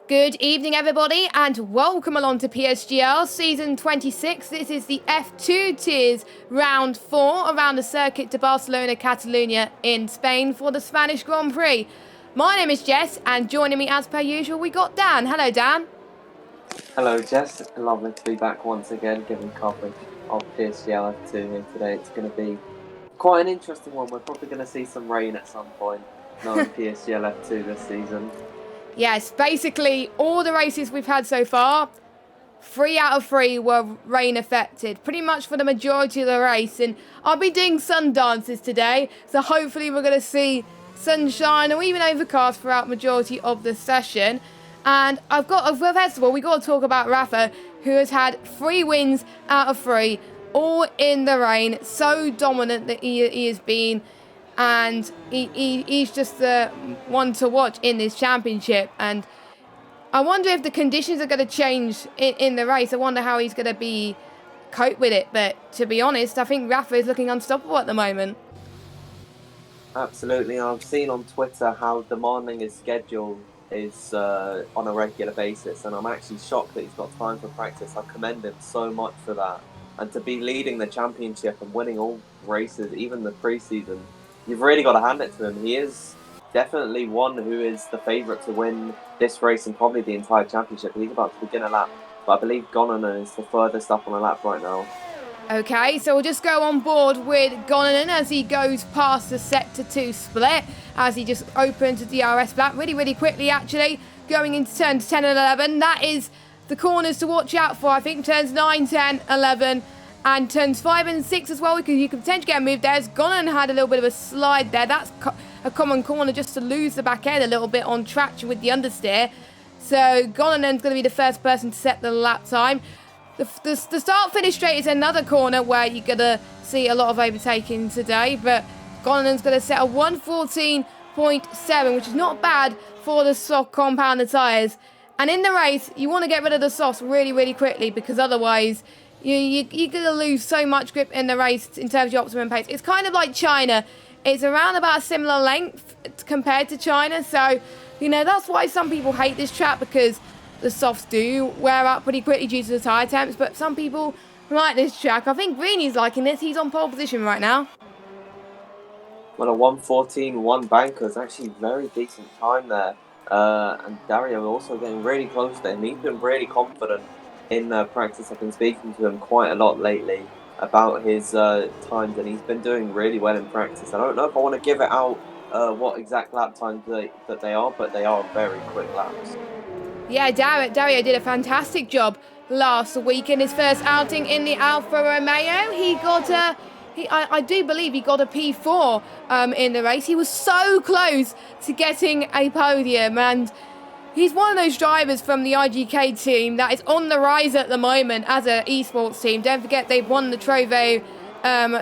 Good evening, everybody, and welcome along to PSGL Season 26. This is the F2 Tiers Round 4 around the circuit to Barcelona, Catalonia in Spain for the Spanish Grand Prix. My name is Jess, and joining me as per usual, we got Dan. Hello, Dan. Hello, Jess. Lovely to be back once again, giving coverage of PSGL F2 here today. It's going to be quite an interesting one. We're probably going to see some rain at some point, knowing PSGL F2 this season. Yes, basically all the races we've had so far, 3 out of 3 were rain affected, pretty much for the majority of the race. And I'll be doing sun dances today, so hopefully we're going to see sunshine or even overcast throughout majority of the session. And first of all, we got to talk about Rafa, who has had 3 wins out of 3, all in the rain. So dominant that he has been. And he's just the one to watch in this championship. And I wonder if the conditions are going to change in the race. I wonder how he's going to cope with it. But to be honest, I think Rafa is looking unstoppable at the moment. Absolutely. I've seen on Twitter how demanding his schedule is on a regular basis, and I'm actually shocked that he's got time for practice. I commend him so much for that. And to be leading the championship and winning all races, even the pre-season, you've really got to hand it to him. He is definitely one who is the favourite to win this race and probably the entire championship. He's about to begin a lap, but I believe Gonnanan is the furthest up on a lap right now. Okay, so we'll just go on board with Gonnanan as he goes past the Sector 2 split, as he just opens the DRS lap really quickly, actually, going into turns 10 and 11. That is the corners to watch out for, I think, turns 9, 10, 11, and turns 5 and 6 as well, because you could potentially get a move there. As Gonnanan had a little bit of a slide there. That's a common corner just to lose the back end a little bit on traction with the understeer. So Gonnanan's going to be the first person to set the lap time. The start-finish straight is another corner where you're going to see a lot of overtaking today, but Gonnanan's going to set a 1:14.7, which is not bad for the soft compound tyres. And in the race, you want to get rid of the softs really quickly, because otherwise you're going to lose so much grip in the race in terms of your optimum pace. It's kind of like China. It's around about a similar length compared to China, so, that's why some people hate this track, because the softs do wear up pretty quickly due to the tyre temps, but some people like this track. I think Greeny's liking this. He's on pole position right now. Well, a 1:14.1 banker is actually a very decent time there. And Dario also getting really close to him. He's been really confident in practice. I've been speaking to him quite a lot lately about his times, and he's been doing really well in practice. I don't know if I want to give it out what exact lap times that they are, but they are very quick laps. Yeah, Dario did a fantastic job last week in his first outing in the Alfa Romeo. I do believe he got a P4 in the race. He was so close to getting a podium, and he's one of those drivers from the IGK team that is on the rise at the moment as an esports team. Don't forget they've won the Trovo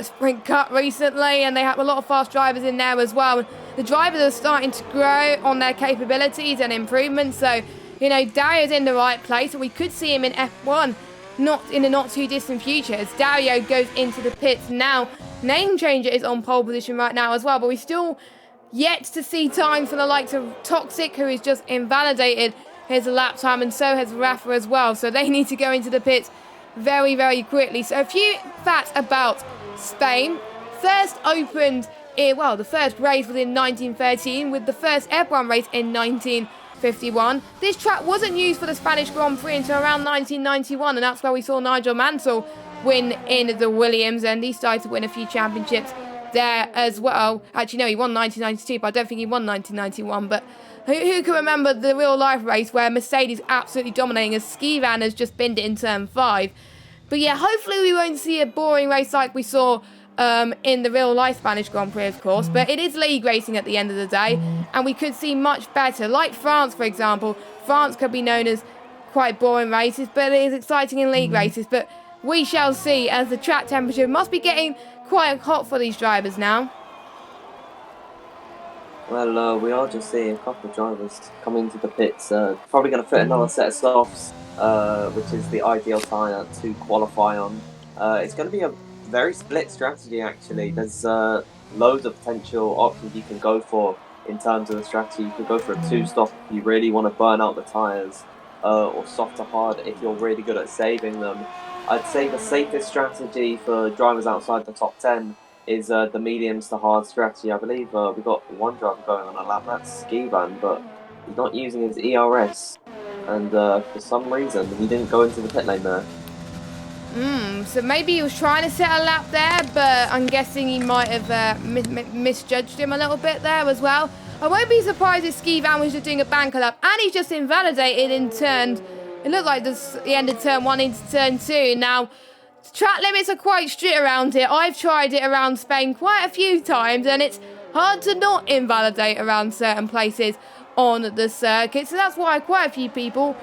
Sprint Cup recently, and they have a lot of fast drivers in there as well. The drivers are starting to grow on their capabilities and improvements, so Dario's in the right place, and we could see him in F1 not in a not too distant future as Dario goes into the pits now. Name Changer is on pole position right now as well, but we still yet to see time for the likes of Toxic, who has just invalidated his lap time, and so has Rafa as well, so they need to go into the pits very quickly. So a few facts about Spain. The first race was in 1913, with the first F1 race in 1951. This track wasn't used for the Spanish Grand Prix until around 1991, and that's where we saw Nigel Mansell win in the Williams, and he started to win a few championships there as well. Actually, no, he won 1992, but I don't think he won 1991. But who can remember the real-life race where Mercedes absolutely dominating as Ski Van has just binned it in turn 5? But yeah, hopefully we won't see a boring race like we saw in the real-life Spanish Grand Prix, of course, but it is league racing at the end of the day, and we could see much better. Like France, for example. France could be known as quite boring races, but it is exciting in league races. But we shall see, as the track temperature must be getting quite hot for these drivers now. Well, we are just seeing a couple of drivers coming to the pits. Probably going to fit another set of softs, which is the ideal tyre to qualify on. It's going to be a very split strategy, actually. There's loads of potential options you can go for in terms of the strategy. You could go for a two-stop if you really want to burn out the tyres, or soft to hard if you're really good at saving them. I'd say the safest strategy for drivers outside the top 10 is the mediums to hard strategy. I believe we've got one driver going on a lap, that's Skiban, but he's not using his ERS. And for some reason, he didn't go into the pit lane there. So maybe he was trying to set a lap there, but I'm guessing he might have misjudged him a little bit there as well. I won't be surprised if Ski Van was just doing a banker lap, and he's just invalidated in turn. It looked like he ended turn 1 into turn 2. Now, track limits are quite strict around here. I've tried it around Spain quite a few times, and it's hard to not invalidate around certain places on the circuit. So that's why quite a few people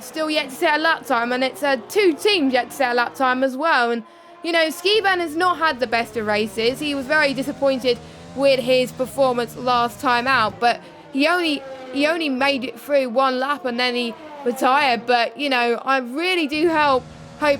still yet to set a lap time, and it's 2 teams yet to set a lap time as well. And you know, Skiban has not had the best of races. He was very disappointed with his performance last time out, but he only made it through 1 lap and then he retired. But you know, I really do hope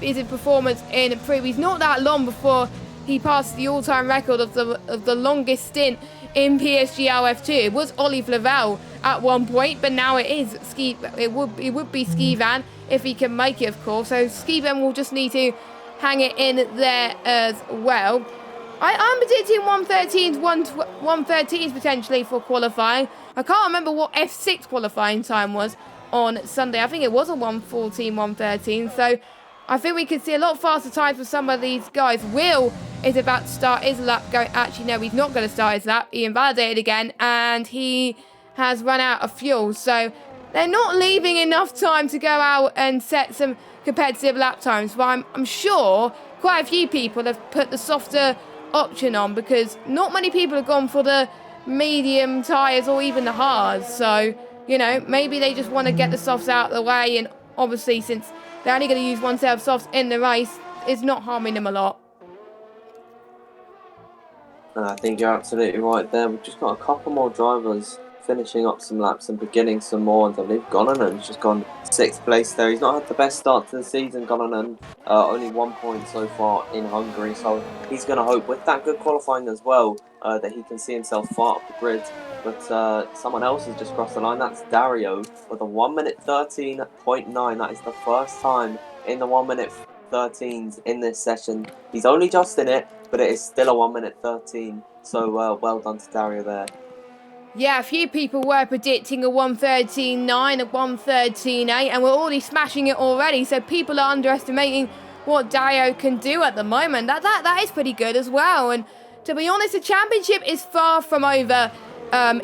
his performance in Prix. He's not that long before he passed the all-time record of the longest stint in PSGL F2. It was Ollie Flavel at one point, but now it would be Ski Van if he can make it, of course. So Ski Van will just need to hang it in there as well. I'm predicting 113s potentially for qualifying. I can't remember what F6 qualifying time was on Sunday. I think it was a 114, 113. So I think we could see a lot faster times for some of these guys. Will is about to start his lap. Actually, no, he's not going to start his lap. He invalidated again, and he has run out of fuel. So they're not leaving enough time to go out and set some competitive lap times. But I'm sure quite a few people have put the softer option on, because not many people have gone for the medium tyres or even the hards. So, you know, maybe they just want to get the softs out of the way, and obviously since they're only going to use one set of softs in the race, it's not harming them a lot. I think you're absolutely right there. We've just got a couple more drivers finishing up some laps and beginning some more. And I believe Gononen's just gone 6th place there. He's not had the best start to the season, Gononen. Only 1 point so far in Hungary. So he's going to hope with that good qualifying as well that he can see himself far up the grid. But someone else has just crossed the line. That's Dario with a 1 minute 13.9. That is the first time in the 1 minute 13s in this session. He's only just in it, but it is still a 1 minute 13. So well done to Dario there. Yeah, a few people were predicting a 113.9, a 113.8, and we're already smashing it already. So people are underestimating what Dario can do at the moment. That is pretty good as well. And to be honest, the championship is far from over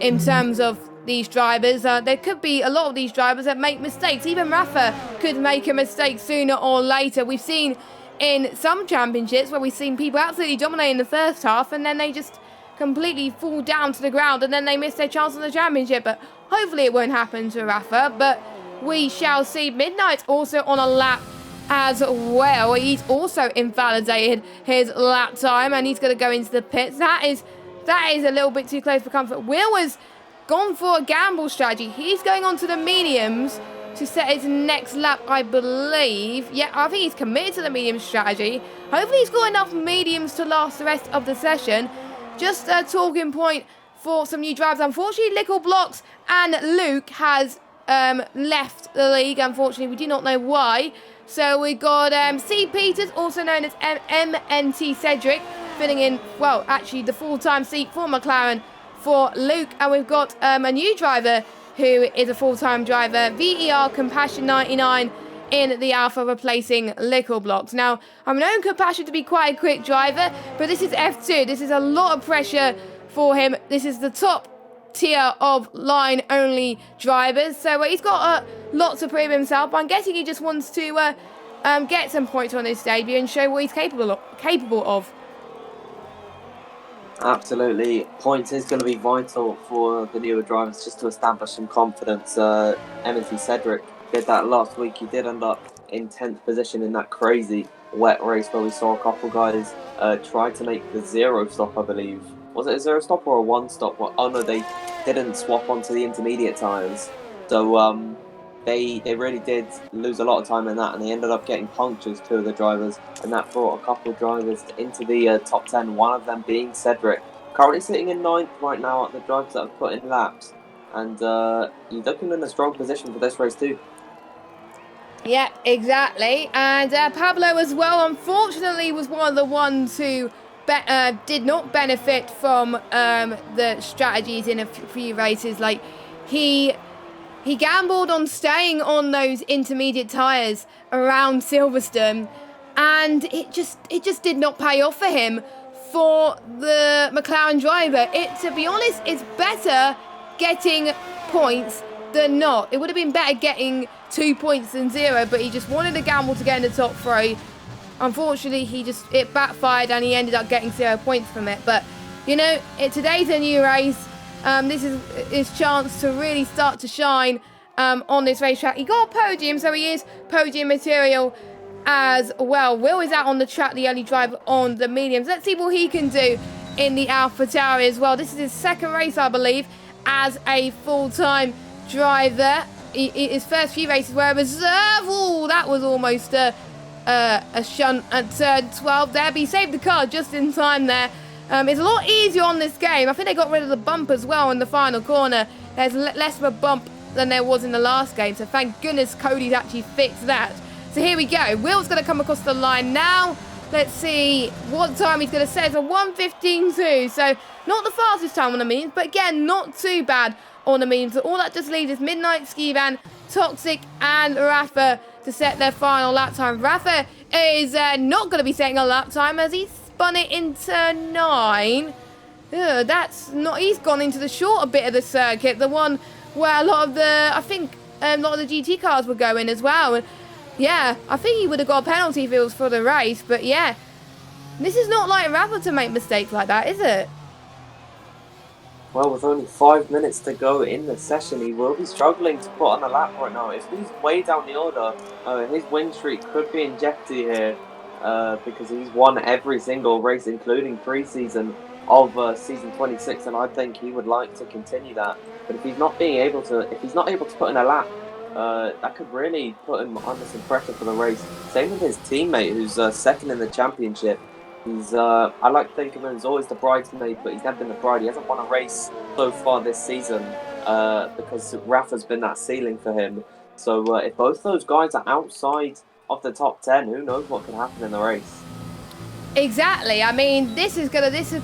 in terms of these drivers. There could be a lot of these drivers that make mistakes. Even Rafa could make a mistake sooner or later. We've seen in some championships where we've seen people absolutely dominate in the first half, and then they just completely fall down to the ground, and then they miss their chance on the championship. But hopefully it won't happen to Rafa, but we shall see. Midnight's also on a lap as well. He's also invalidated his lap time, and he's going to go into the pits. That is a little bit too close for comfort. Will has gone for a gamble strategy. He's going on to the mediums to set his next lap, I believe. Yeah, I think he's committed to the medium strategy. Hopefully he's got enough mediums to last the rest of the session. Just a talking point for some new drivers. Unfortunately, Lickle Blocks and Luke has left the league. Unfortunately, we do not know why. So we got C. Peters, also known as MNT Cedric, filling in, well, actually the full-time seat for McLaren for Luke. And we've got a new driver who is a full-time driver, VER Compassion 99, in the Alpha, replacing Lickle Blocks. Now, I've known Compassion to be quite a quick driver, but this is F2. This is a lot of pressure for him. This is the top tier of line-only drivers, so he's got lots to prove himself. I'm guessing he just wants to get some points on his debut and show what he's capable of. Absolutely. Points is going to be vital for the newer drivers just to establish some confidence. MNT Cedric did that last week. He did end up in 10th position in that crazy wet race where we saw a couple guys try to make the 0 stop, I believe. Was it a 0 stop or a 1 stop? Well, oh no, they didn't swap onto the intermediate tyres. So they really did lose a lot of time in that, and they ended up getting punctures, 2 of the drivers, and that brought a couple of drivers into the top 10, one of them being Cedric, Currently sitting in 9th right now at the drivers that have put in laps. And he's looking in a strong position for this race too. Yeah, exactly. And Pablo as well, unfortunately, was one of the ones who did not benefit from the strategies in a few races. Like, he gambled on staying on those intermediate tyres around Silverstone, and it just did not pay off for him. For the McLaren driver, to be honest, it's better getting points than not. It would have been better getting 2 points than 0, but he just wanted to gamble to get in the top 3. Unfortunately, it backfired and he ended up getting 0 points from it. But, you know, today's a new race. This is his chance to really start to shine on this racetrack. He got a podium, so he is podium material as well. Will is out on the track, the only driver on the mediums. Let's see what he can do in the AlphaTauri as well. This is his second race, I believe, as a full-time driver. His first few races were a reserve. Oh, that was almost a shunt at turn 12 there, but he saved the car just in time there. It's a lot easier on this game. I think they got rid of the bump as well in the final corner. There's less of a bump than there was in the last game, so thank goodness Cody's actually fixed that. So here we go. Will's going to come across the line now. Let's see what time he's going to set. It's a 1:15.2, so not the fastest time on the mediums, but again, not too bad on the mediums. So all that just leaves is Midnight, Skivan, Toxic, and Rafa to set their final lap time. Rafa is not going to be setting a lap time as he spun it in turn 9. That's not. He's gone into the shorter bit of the circuit, the one where a lot of the GT cars were going as well. And yeah, I think he would have got a penalty if it was for the race. But yeah, this is not like Rafa to make mistakes like that, is it? Well, with only 5 minutes to go in the session, he will be struggling to put on a lap right now. If he's way down the order, his win streak could be in jeopardy here because he's won every single race, including pre-season of season 26, and I think he would like to continue that. But if he's not able to put in a lap, that could really put him under some pressure for the race. Same with his teammate, who's second in the championship. I like to think of him as always the bridesmaid, but he's never been the bride. He hasn't won a race so far this season because Rafa's been that ceiling for him. So if both those guys are outside of the top 10, who knows what could happen in the race. Exactly. I mean, this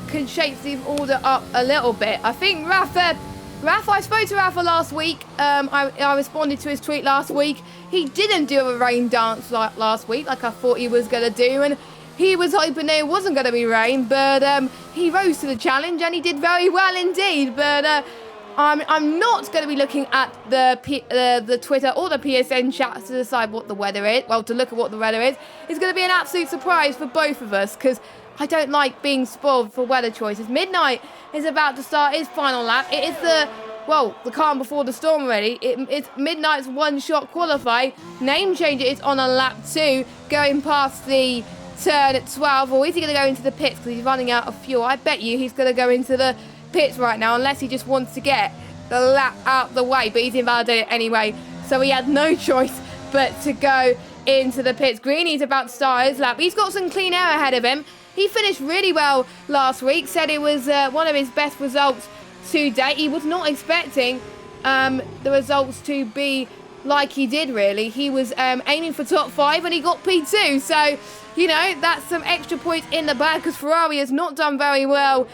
could shape the order up a little bit. I think Rafa, I spoke to Rafa last week. I responded to his tweet last week. He didn't do a rain dance last week like I thought he was going to do, and he was hoping there wasn't going to be rain, but he rose to the challenge and he did very well indeed. But I'm not going to be looking at the Twitter or the PSN chat to decide what the weather is. Well, to look at what the weather is. It's going to be an absolute surprise for both of us because I don't like being spoiled for weather choices. Midnight is about to start his final lap. It is the calm before the storm already. It's Midnight's one-shot qualify. Name change is on a lap 2, going past the turn at 12, or is he going to go into the pits because he's running out of fuel? I bet you he's going to go into the pits right now unless he just wants to get the lap out the way, but he's invalidated anyway, so he had no choice but to go into the pits. Greeny's about to start his lap. He's got some clean air ahead of him. He finished really well last week, said it was one of his best results to date. He was not expecting the results to be like he did, really. He was aiming for top 5 and he got P2, so you know, that's some extra points in the bag because Ferrari has not done very well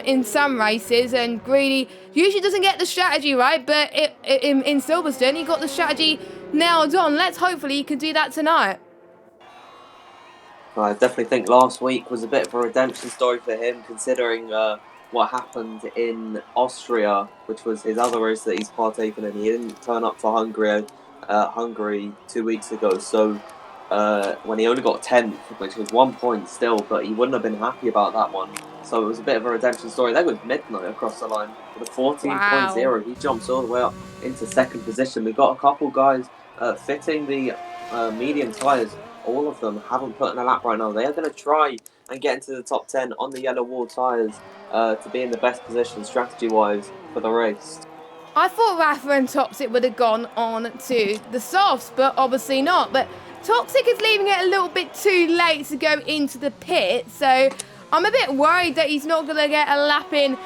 in some races, and Greedy usually doesn't get the strategy right, but in Silverstone he got the strategy nailed on. Hopefully he can do that tonight. I definitely think last week was a bit of a redemption story for him, considering what happened in Austria, which was his other race that he's partaken in. He didn't turn up for Hungary 2 weeks ago, so when he only got 10th, which was 1 point still, but he wouldn't have been happy about that one. So it was a bit of a redemption story. There was Midnight across the line with a 14.0. Wow. He jumps all the way up into second position. We've got a couple guys fitting the medium tyres. All of them haven't put in a lap right now. They are going to try and get into the top 10 on the yellow wall tyres to be in the best position strategy-wise for the race. I thought Rafa and Toxic would have gone on to the softs, but obviously not. But Toxic is leaving it a little bit too late to go into the pit, so I'm a bit worried that he's not going to get a lap in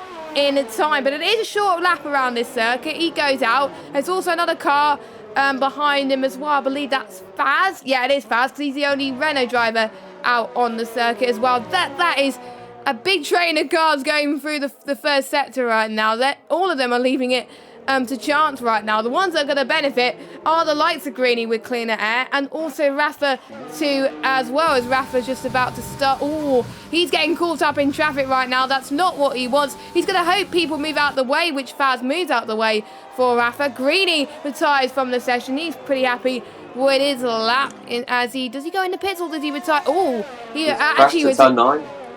time, but it is a short lap around this circuit. He goes out. There's also another car behind him as well. I believe that's Faz. Yeah, it is Faz, because he's the only Renault driver out on the circuit as well. That is a big train of cars going through the first sector right now. All of them are leaving it to chance right now. The ones that are going to benefit are the lights of Greeny with cleaner air, and also Rafa too, as well, as Rafa's just about to start. Oh, he's getting caught up in traffic right now. That's not what he wants. He's going to hope people move out the way, which Faz moves out the way for Rafa. Greeny retires from the session. He's pretty happy with his lap. Does he go in the pits, or does he retire? Oh, he actually was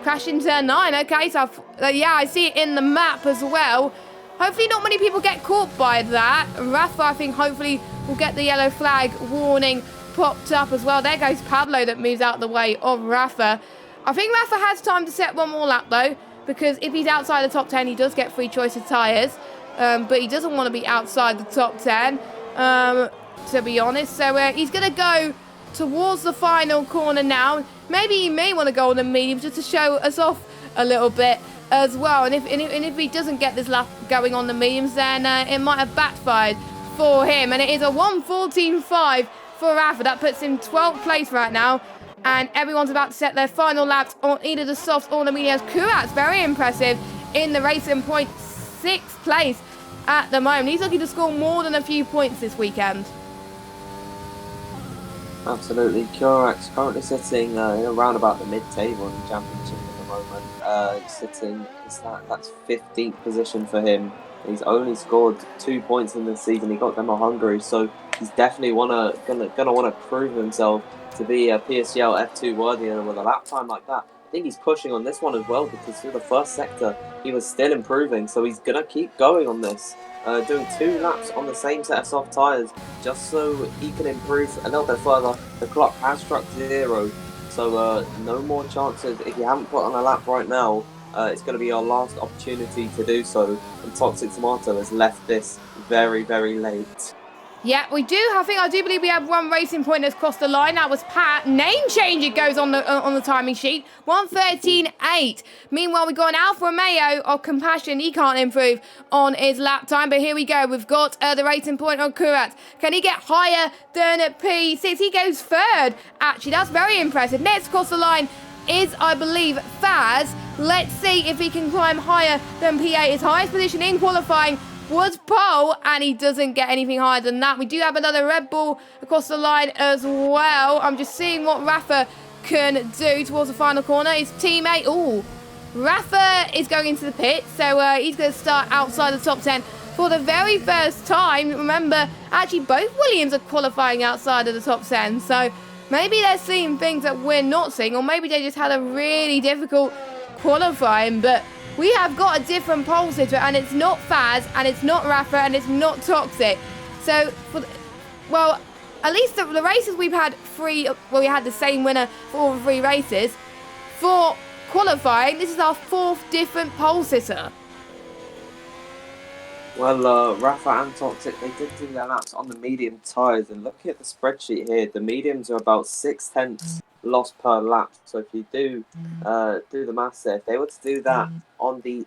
crashed in turn 9. Okay, so yeah, I see it in the map as well. Hopefully not many people get caught by that. Rafa, I think, hopefully will get the yellow flag warning popped up as well. There goes Pablo that moves out the way of Rafa. I think Rafa has time to set one more lap, though, because if he's outside the top 10, he does get free choice of tyres. But he doesn't want to be outside the top 10, to be honest. So he's going to go towards the final corner now. Maybe he may want to go on the medium just to show us off a little bit as well. And if he doesn't get this lap going on the mediums, then it might have backfired for him. And it is a 1:14.5 for Rafa. That puts him 12th place right now. And everyone's about to set their final laps on either the softs or the mediums. Kurat's very impressive in the racing point, 6th place at the moment. He's looking to score more than a few points this weekend. Absolutely. Kurat's currently sitting in around about the mid-table in the championship at the moment. That's 15th position for him. He's only scored 2 points in this season. He got them at Hungary, so he's definitely gonna want to prove himself to be a PSGL F2 worthy, and with a lap time like that, I think he's pushing on this one as well, because through the first sector he was still improving, so he's gonna keep going on this, doing 2 laps on the same set of soft tyres just so he can improve a little bit further. The clock has struck 0, so no more chances. If you haven't put on a lap right now, it's going to be your last opportunity to do so, and Toxic Tomato has left this very, very late. Yeah, we do. I do believe we have one racing point that's crossed the line. That was Pat. Name change, it goes on the timing sheet. 1:13.8. Meanwhile, we got an Alfa Romeo of Compassion. He can't improve on his lap time, but here we go. We've got the racing point on Kurat. Can he get higher than P6? He goes 3rd. Actually, that's very impressive. Next across the line is, I believe, Faz. Let's see if he can climb higher than P8. His highest position in qualifying was pole, and he doesn't get anything higher than that. We do have another Red Bull across the line as well. I'm just seeing what Rafa can do towards the final corner. His teammate, Rafa is going into the pit, so he's going to start outside the top 10 for the very first time. Remember, actually, both Williams are qualifying outside of the top 10, so maybe they're seeing things that we're not seeing, or maybe they just had a really difficult qualifying, but we have got a different pole sitter, and it's not Faz, and it's not Rafa, and it's not Toxic. So, at least the races we've had we had the same winner for all 3 races. For qualifying, this is our 4th different pole sitter. Well, Rafa and Toxic, they did do their laps on the medium tyres, and looking at the spreadsheet here, the mediums are about 6/10 loss per lap. So if you do the maths there, if they were to do that on the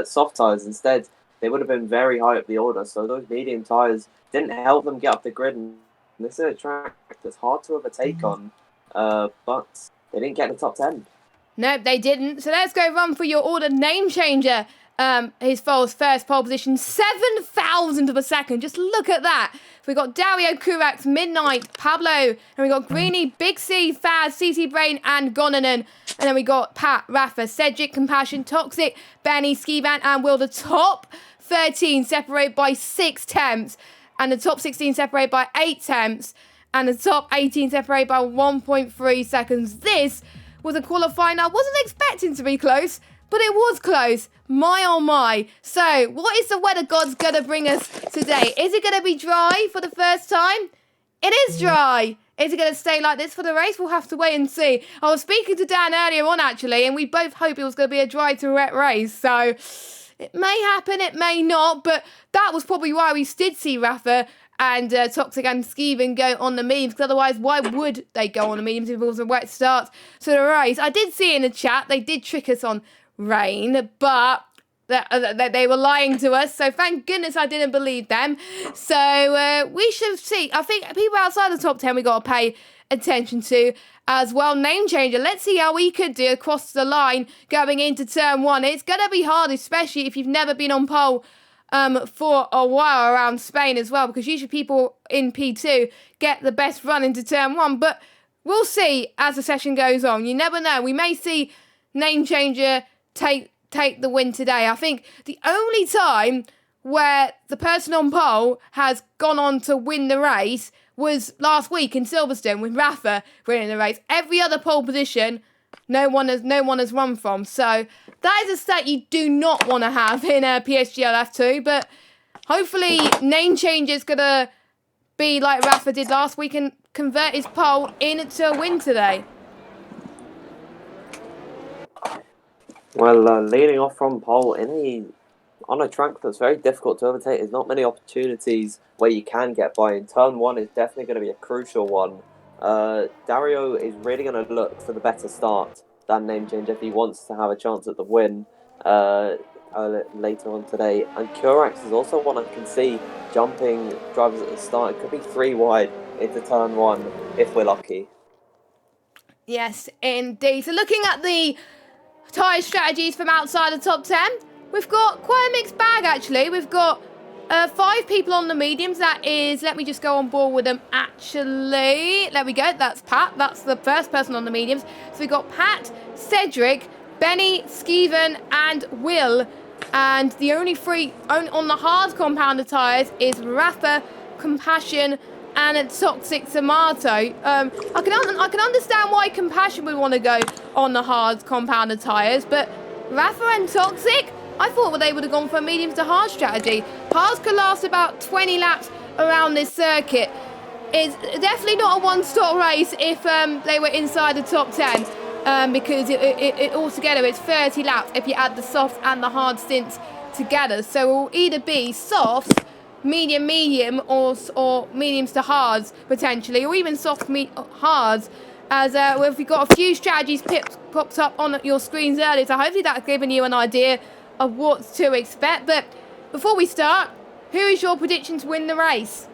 soft tyres instead, they would have been very high up the order. So those medium tyres didn't help them get up the grid, and this is a track that's hard to overtake on, but they didn't get in the top 10. Nope, they didn't. So let's go run for your order name changer. His first pole position, 7,000 of a second. Just look at that. We got Dario, Kurax, Midnight, Pablo, and we got Greeny, Big C, Faz, CC Brain, and Gonanen. And then we got Pat, Rafa, Cedric, Compassion, Toxic, Benny, Skivan, and Will. The top 13 separated by 6 tenths, and the top 16 separated by 8 tenths, and the top 18 separated by 1.3 seconds. This was a qualifying I wasn't expecting to be close, but it was close. My oh my. So, what is the weather gods going to bring us today? Is it going to be dry for the first time? It is dry. Is it going to stay like this for the race? We'll have to wait and see. I was speaking to Dan earlier on, actually, and we both hope it was going to be a dry to wet race. So, it may happen, it may not, but that was probably why we did see Rafa and Toxic and Skeven go on the mediums, because otherwise, why would they go on the mediums if it was a wet start to the race? I did see in the chat, they did trick us on rain, but they were lying to us, so thank goodness I didn't believe them. So we should see. I think people outside the top 10 we got to pay attention to as well. Name changer, let's see how we could do across the line going into turn 1. It's going to be hard, especially if you've never been on pole for a while around Spain as well, because usually people in P2 get the best run into turn 1, but we'll see as the session goes on. You never know. We may see name changer take the win today. I think the only time where the person on pole has gone on to win the race was last week in Silverstone with Rafa winning the race. Every other pole position, no one has run from. So that is a stat you do not want to have in PSGL F2. But hopefully name change is gonna be like Rafa did last week and convert his pole into a win today. Well, leading off from pole on a track that's very difficult to overtake, there's not many opportunities where you can get by. And turn 1 is definitely going to be a crucial one. Dario is really going to look for the better start than name change if he wants to have a chance at the win later on today. And Curax is also one I can see jumping drivers at the start. It could be 3 wide into turn 1 if we're lucky. Yes, indeed. So looking at the tyre strategies from outside the top 10, we've got quite a mixed bag actually. We've got 5 people on the mediums. That is, let me just go on board with them actually. There we go, that's Pat. That's the first person on the mediums. So we've got Pat, Cedric, Benny, Skeven and Will. And the only 3 on the hard compounder tyres is Rafa, Compassion and a Toxic Tomato. I can understand why Compassion would want to go on the hard compounder tyres, but Rafa and Toxic, I thought they would have gone for a medium to hard strategy. Hards could last about 20 laps around this circuit. It's definitely not a one-stop race if they were inside the top 10, because it altogether it's 30 laps if you add the softs and the hard stints together. So it will either be softs, medium, or mediums to hards potentially, or even soft hards. As we've got a few strategies popped up on your screens earlier, so hopefully that's given you an idea of what to expect. But before we start, who is your prediction to win the race?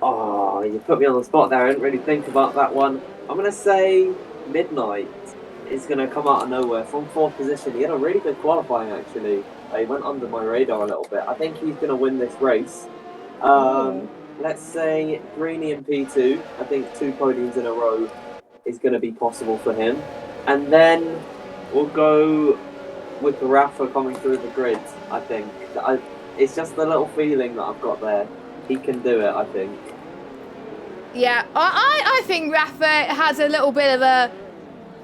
Oh, you put me on the spot there. I didn't really think about that one. I'm going to say Midnight is going to come out of nowhere from 4th position. He had a really good qualifying actually. He went under my radar a little bit. I think he's going to win this race. Let's say Greeny in P2. I think 2 podiums in a row is going to be possible for him. And then we'll go with Rafa coming through the grid, I think. It's just the little feeling that I've got there. He can do it, I think. Yeah, I think Rafa has a little bit of a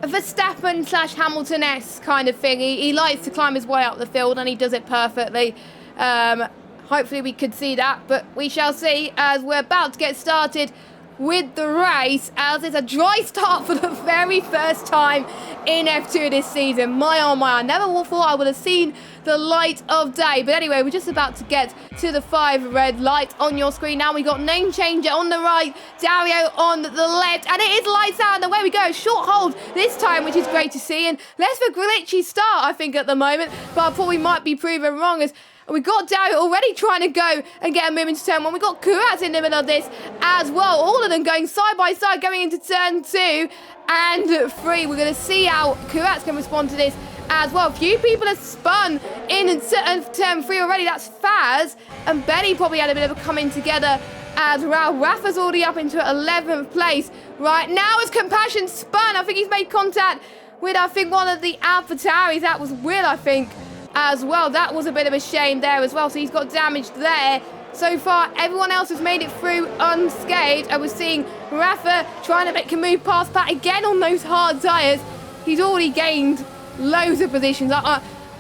Verstappen / Hamilton-esque kind of thing. He likes to climb his way up the field and he does it perfectly. Hopefully we could see that, but we shall see as we're about to get started with the race, as it's a dry start for the very first time in F2 this season. My oh my, I never thought I would have seen the light of day. But anyway, we're just about to get to the 5 red light on your screen now. We got name changer on the right, Dario on the left, and it is lights out, and away we go. Short hold this time, which is great to see, and less of a glitchy start, I think, at the moment, but I thought we might be proven wrong, as we got Dario already trying to go and get a move into turn 1. We got Kuratz in the middle of this as well. All of them going side by side going into turn 2 and 3. We're going to see how Kuratz can respond to this as well. A few people have spun in turn 3 already. That's Faz and Benny probably had a bit of a coming together as well. Rafa's already up into 11th place right now as Compassion spun. I think he's made contact with, I think, one of the AlphaTauris. That was Will, I think, as well. That was a bit of a shame there as well. So he's got damage there. So far, everyone else has made it through unscathed. And we're seeing Rafa trying to make a move past Pat again on those hard tyres. He's already gained loads of positions.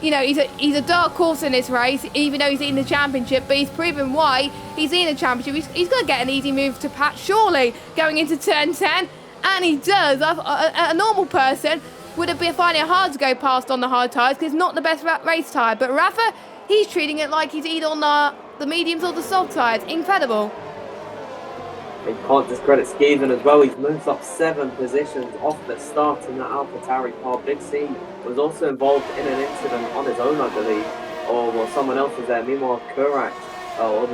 You know, he's a dark horse in this race, even though he's in the championship. But he's proven why he's in the championship. He's going to get an easy move to Pat, surely, going into turn 10. And he does. A normal person would have been finding it hard to go past on the hard tyres because it's not the best race tyre. But Rafa he's treating it like he's either on the mediums or the soft tyres. Incredible. You can't discredit Skeevan as well. He's moved up 7 positions off the start in that AlphaTauri car. Big C was also involved in an incident on his own, I believe, or well, someone else was there. Meanwhile, Kurak,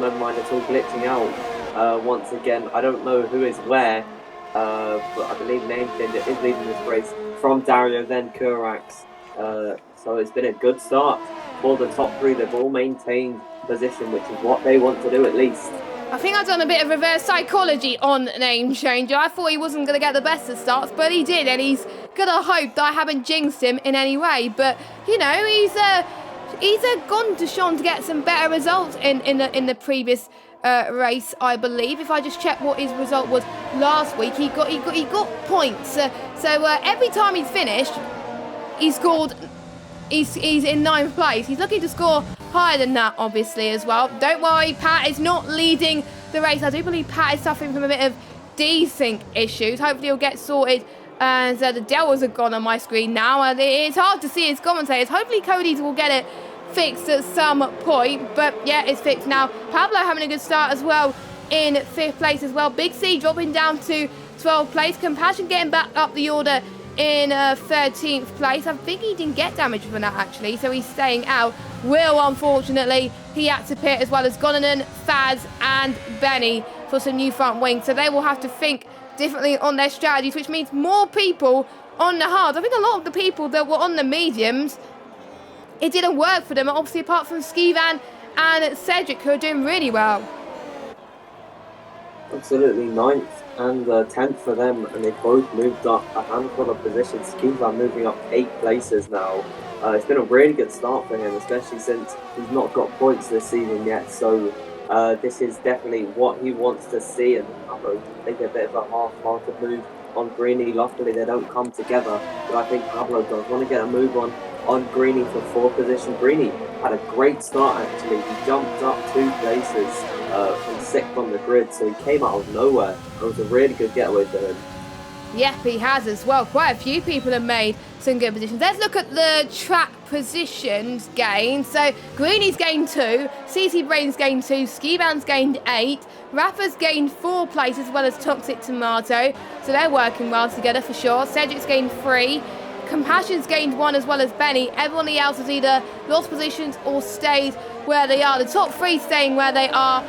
never mind, it's all glitching out once again. I don't know who is where, but I believe Namekind is leading this race from Dario, then Kurak's. So it's been a good start for the top 3. They've all maintained position, which is what they want to do at least. I think I've done a bit of reverse psychology on Name Changer. I thought he wasn't going to get the best of starts, but he did, and he's going to hope that I haven't jinxed him in any way. But, you know, he's gone to Sean to get some better results in the previous race, I believe. If I just check what his result was last week, he got points. So every time he's finished, he scored. He's in 9th place. He's looking to score higher than that, obviously, as well. Don't worry, Pat is not leading the race. I do believe Pat is suffering from a bit of desync issues. Hopefully he'll get sorted. And the Deltas are gone on my screen now, and it's hard to see his commentators. Hopefully Cody's will get it fixed at some point. But yeah, it's fixed now. Pablo having a good start as well in 5th place as well. Big C dropping down to 12th place. Compassion getting back up the order in 13th place. I think he didn't get damage from that, actually, so he's staying out. Will, unfortunately, he had to pit, as well as Gonanan, Faz and Benny for some new front wings, so they will have to think differently on their strategies, which means more people on the hards. I think a lot of the people that were on the mediums, it didn't work for them, obviously, apart from Skeevan and Cedric, who are doing really well. Absolutely, 9th and 10th for them, and they've both moved up a handful of positions. Skeevan moving up 8 places now. It's been a really good start for him, especially since he's not got points this season yet. So this is definitely what he wants to see, and Pablo take a bit of a half-hearted move on Greeny. Luckily, they don't come together, but I think Pablo does want to get a move on Greeny for 4th position. Greeny had a great start, actually. He jumped up 2 places from 6th on the grid, so he came out of nowhere. It was a really good getaway for him. Yep, he has as well. Quite a few people have made some good positions. Let's look at the track positions gained. So Greeny's gained 2, CC Brain's gained 2, Skivan's gained 8, Rafa's gained 4 places, as well as Toxic Tomato. So they're working well together for sure. Cedric's gained 3. Compassion's gained 1, as well as Benny. Everyone else has either lost positions or stayed where they are. The top 3 staying where they are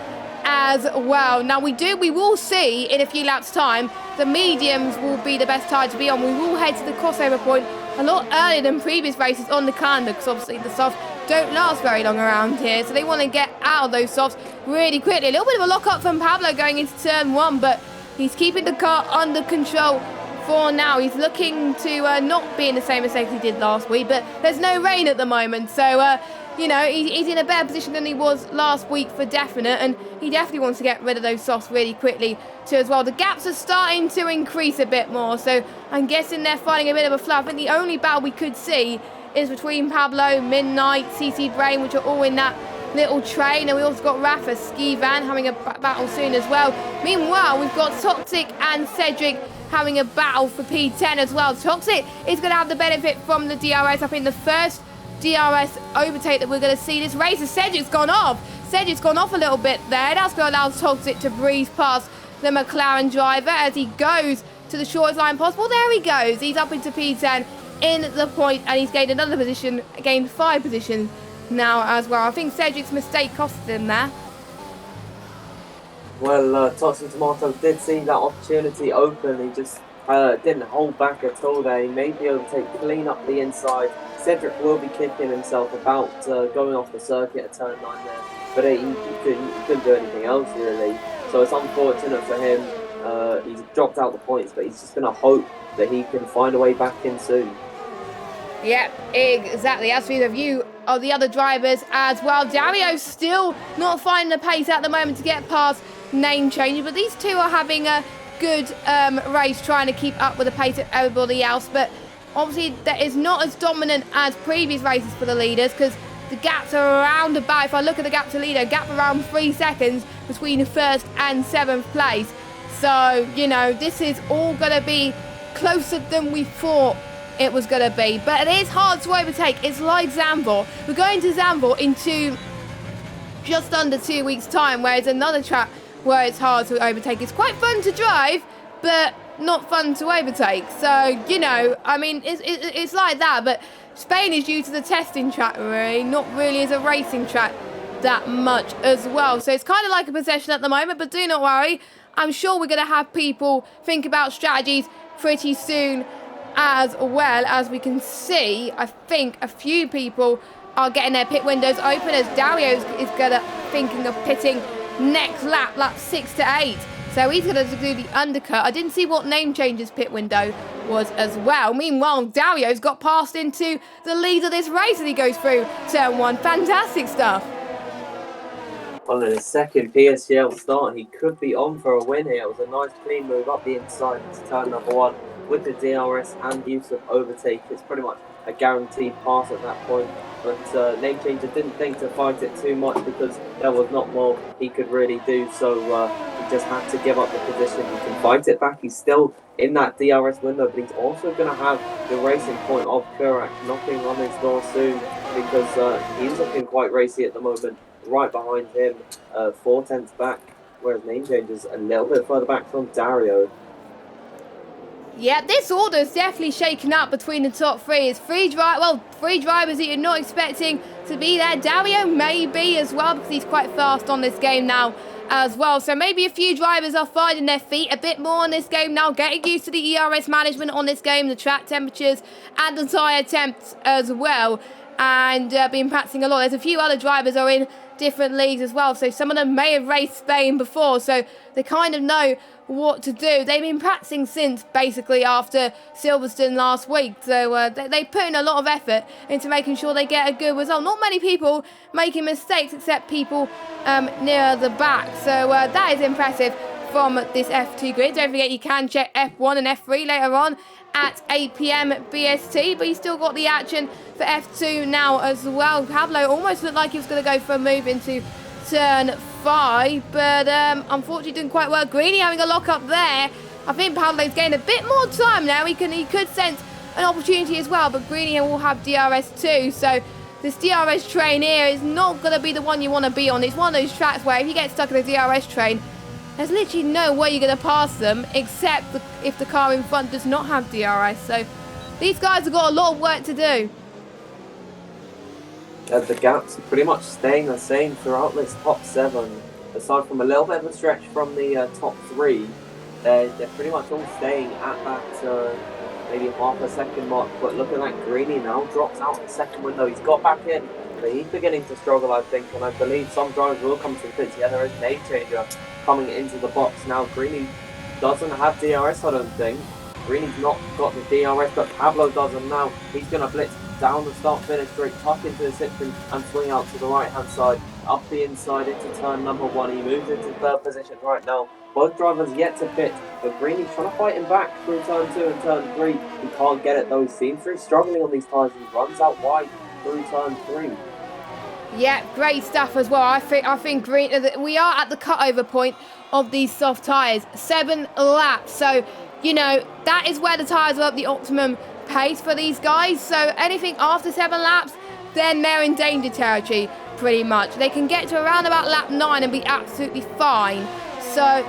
as well. Now we will see in a few laps time, the mediums will be the best tire to be on. We will head to the crossover point a lot earlier than previous races on the calendar, because obviously the softs don't last very long around here, so they want to get out of those softs really quickly. A little bit of a lock up from Pablo going into turn 1, but he's keeping the car under control for now. He's looking to not be in the same mistakes he did last week, but there's no rain at the moment, so you know, he's in a better position than he was last week for definite, and he definitely wants to get rid of those softs really quickly too as well. The gaps are starting to increase a bit more, so I'm guessing they're finding a bit of a flow. I think the only battle we could see is between Pablo, Midnight, CC Brain, which are all in that little train, and we also got Rafa, Skivan having a battle soon as well. Meanwhile, we've got Toxic and Cedric having a battle for P10 as well. Toxic is going to have the benefit from the DRS. I think the first DRS overtake that we're going to see this race, as Cedric's gone off. Cedric's gone off a little bit there. That's going to allow Toxic to breeze past the McLaren driver as he goes to the shortest line possible. There he goes. He's up into P10 in the point, and he's gained another position, gained 5 positions now as well. I think Cedric's mistake costed him there. Well, Toxic Tomato did see that opportunity open. He just didn't hold back at all there. He made the overtake clean up the inside. Cedric will be kicking himself about going off the circuit at turn 9 there, but he couldn't do anything else really. So it's unfortunate for him. He's dropped out the points, but he's just going to hope that he can find a way back in soon. Yep, exactly. As for the view of the other drivers as well, Dario's still not finding the pace at the moment to get past Name Changer, but these two are having a good race trying to keep up with the pace of everybody else. But obviously that is not as dominant as previous races for the leaders, because the gaps are around about, if I look at the gap to leader, gap around 3 seconds between 1st and 7th place. So, you know, this is all going to be closer than we thought it was going to be. But it is hard to overtake. It's like Zandvoort. We're going to Zandvoort in just under 2 weeks' time, whereas another track where it's hard to overtake. It's quite fun to drive, but not fun to overtake. So, you know, I mean, it's like that. But Spain is used to the testing track, really, not really as a racing track that much as well. So it's kind of like a possession at the moment, but do not worry. I'm sure we're going to have people think about strategies pretty soon as well. As we can see, I think a few people are getting their pit windows open, as Dario is thinking of pitting next lap 6 to 8. So he's going to do the undercut. I didn't see what name change's pit window was as well. Meanwhile, Dario's got passed into the lead of this race as he goes through turn 1. Fantastic stuff. Well, in his second PSGL start, he could be on for a win here. It was a nice clean move up the inside into turn number 1 with the DRS and use of overtake. It's pretty much a guaranteed pass at that point. But Name Changer didn't think to fight it too much because there was not more he could really do. So he just had to give up the position. He can fight it back. He's still in that DRS window, but he's also going to have the racing point of Kurak knocking on his door soon, because he's looking quite racy at the moment. Right behind him, 4 tenths back, whereas Name Changer's a little bit further back from Dario. Yeah, this order is definitely shaken up between the top 3. It's three drivers that you're not expecting to be there. Dario may be as well, because he's quite fast on this game now as well. So maybe a few drivers are finding their feet a bit more on this game now, getting used to the ERS management on this game, the track temperatures and the tyre temps as well, and been practicing a lot. There's a few other drivers are in different leagues as well, so some of them may have raced Spain before, so they kind of know what to do. They've been practicing since basically after Silverstone last week, so they put in a lot of effort into making sure they get a good result. Not many people making mistakes except people near the back, so that is impressive from this F2 grid. Don't forget you can check F1 and F3 later on at 8 PM BST, but you still got the action for F2 now as well. Pablo almost looked like he was going to go for a move into turn 5, but unfortunately didn't quite work. Greeny having a lock up there. I think Pablo's gained a bit more time now. He could sense an opportunity as well, but Greeny will have DRS too, so this DRS train here is not going to be the one you want to be on. It's one of those tracks where if you get stuck in a DRS train, there's literally no way you're going to pass them, except if the car in front does not have DRS. So these guys have got a lot of work to do. The gaps are pretty much staying the same throughout this top 7. Aside from a little bit of a stretch from the top 3, they're pretty much all staying at that maybe half a second mark. But look at that, Greeny now drops out the second window. He's got back in, but he's beginning to struggle, I think, and I believe some drivers will come to the pits. Yeah, there is Name Changer coming into the box now. Greeny doesn't have DRS, I don't think. Greeny's not got the DRS, but Pablo does, and now he's going to blitz down the start-finish straight, tuck into the section and swing out to the right-hand side, up the inside into turn number 1. He moves into 3rd position right now. Both drivers yet to pit, but Greeny's trying to fight him back through turn 2 and turn 3. He can't get it though. He seems to be struggling on these tyres. He runs out wide through turn 3. Yeah, great stuff as well. I think Green, we are at the cutover point of these soft tyres. 7 laps. So, you know, that is where the tyres are at the optimum pace for these guys. So anything after 7 laps, then they're in danger territory pretty much. They can get to around about lap 9 and be absolutely fine. So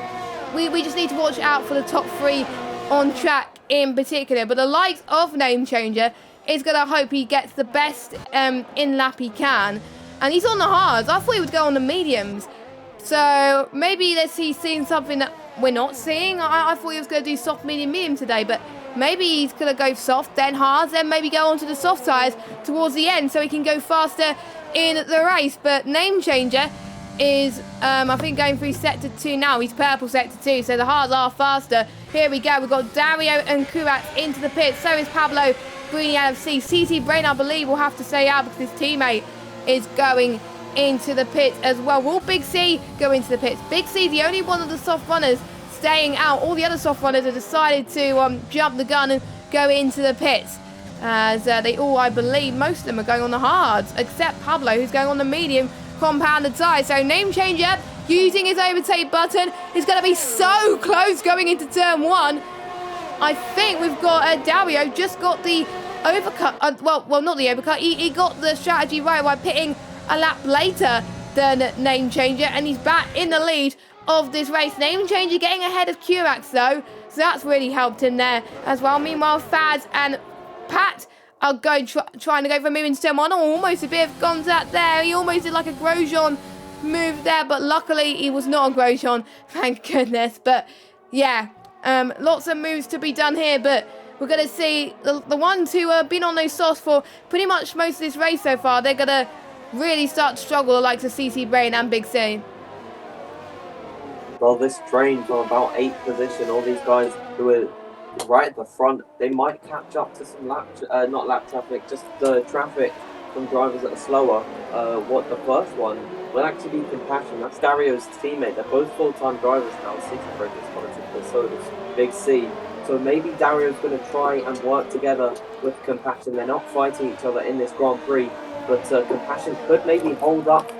we just need to watch out for the top 3 on track in particular. But the likes of Name Changer is going to hope he gets the best in lap he can. And he's on the hards. I thought he would go on the mediums. So maybe he's seeing something that we're not seeing. I thought he was going to do soft, medium, medium today. But maybe he's going to go soft, then hards, then maybe go onto the soft tyres towards the end so he can go faster in the race. But Name Changer is, I think, going through sector 2 now. He's purple sector 2, so the hards are faster. Here we go. We've got Dario and Kurat into the pit. So is Pablo Greeny out of C. CC Brain, I believe, will have to stay out because his teammate is going into the pit as well. Will Big C go into the pits? Big C, the only one of the soft runners staying out. All the other soft runners have decided to jump the gun and go into the pits. As they all, I believe, most of them are going on the hards, except Pablo, who's going on the medium compounded tyre. So Name Changer using his overtake button is going to be so close going into turn 1. I think we've got Dario just got the overcut. Well, not the overcut. He got the strategy right by pitting a lap later than Name Changer, and he's back in the lead of this race. Name Changer getting ahead of Curax though, so that's really helped him there as well. Meanwhile, Faz and Pat are trying to go for a move into turn one. Oh, almost a bit of contact there. He almost did like a Grosjean move there, but luckily he was not a Grosjean, thank goodness. But yeah, lots of moves to be done here, but we're going to see the ones who have been on those softs for pretty much most of this race so far, they're going to really start to struggle, like to CC Brain and Big C. Well, this train from about 8th position, all these guys who are right at the front, they might catch up to some not lap traffic, just the traffic from drivers that are slower. What the first one will actually be Compassion. That's Dario's teammate. They're both full-time drivers now. City Bridge is political, so does Big C. So maybe Dario's going to try and work together with Compassion. They're not fighting each other in this Grand Prix, but Compassion could maybe hold up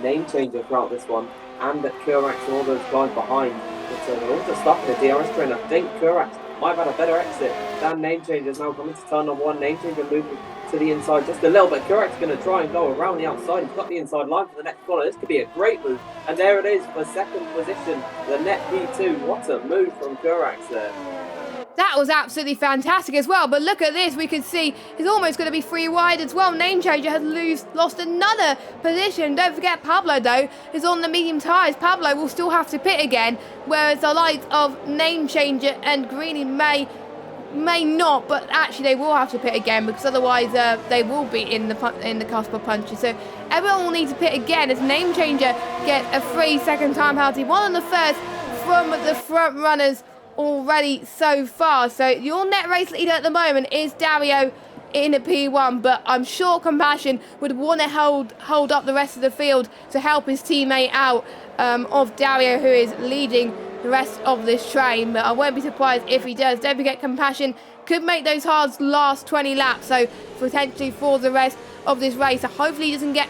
Name Changer throughout this one, and Kurax and all those guys behind. But they're all just stuck in the DRS train. I think Kurax might have had a better exit than Name Changer's now coming to turn number one. Name Changer moving to the inside just a little bit. Kurax going to try and go around the outside. He's got the inside line for the next corner. This could be a great move. And there it is for second position, the net P2. What a move from Kurax there. That was absolutely fantastic as well. But look at this. We can see he's almost going to be 3 wide as well. Name Changer has lost another position. Don't forget Pablo, though, is on the medium tyres. Pablo will still have to pit again, whereas the likes of Name Changer and Greeny may not, but actually they will have to pit again, because otherwise they will be in the cusp of punches. So everyone will need to pit again as Name Changer gets a 3-second time penalty. One on the first from the front runners already so far. So your net race leader at the moment is Dario in a P1, but I'm sure Compassion would want to hold up the rest of the field to help his teammate out of Dario, who is leading the rest of this train. But I won't be surprised if he does. Don't forget, Compassion could make those hards last 20 laps, so potentially for the rest of this race. So hopefully he doesn't get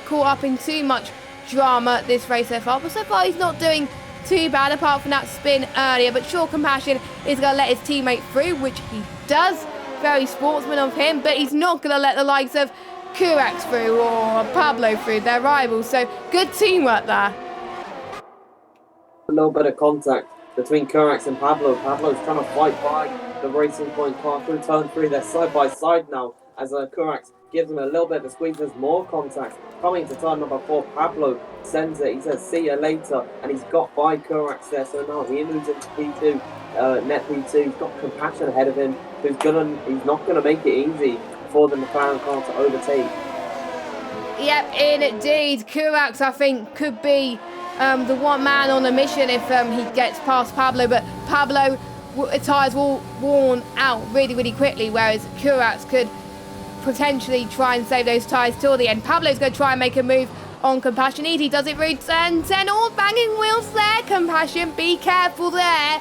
caught up in too much drama this race so far, but so far he's not doing too bad apart from that spin earlier. But sure, Compassion is going to let his teammate through, which he does. Very sportsman of him, but he's not going to let the likes of Kurax through or Pablo through, their rivals. So good teamwork there. A little bit of contact between Kurax and Pablo. Pablo's trying to fight by the Racing Point car through turn 3. They're side by side now as Kurax gives him a little bit of a squeeze. There's more contact coming to turn number 4. Pablo sends it. He says, see you later. And he's got by Kurax there. So now he moves into P2, net P2. He's got Compassion ahead of him, he's not going to make it easy for the McLaren car to overtake. Yep, indeed. Kurax, I think, could be the one man on a mission if he gets past Pablo. But Pablo, tyres will worn out really, really quickly, whereas Kurax could potentially try and save those tyres till the end. Pablo's going to try and make a move on Compassion. Easy does it, route 10, all banging wheels there. Compassion, be careful there,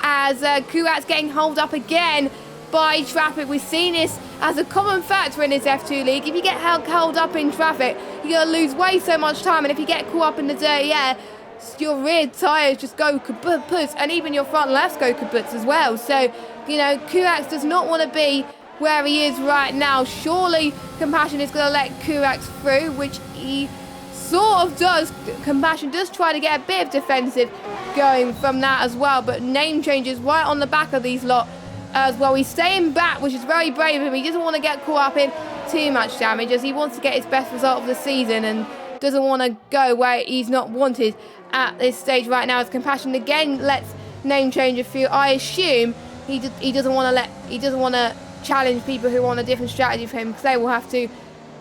as Kurax getting held up again by traffic. We've seen this as a common factor in this F2 league. If you get held up in traffic, you're going to lose way so much time, and if you get caught up in the dirty air, your rear tyres just go kaput, and even your front lefts go kaput as well. So, you know, Kurax does not want to be where he is right now. Surely Compassion is going to let Kurax through, which he sort of does. Compassion does try to get a bit of defensive going from that as well, but Name Changer's right on the back of these lot as well. He's staying back, which is very brave of him. He doesn't want to get caught up in too much damage, as he wants to get his best result of the season and doesn't want to go where he's not wanted at this stage right now. As Compassion again lets Name Changer through. I assume he doesn't want to challenge people who want a different strategy for him, because they will have to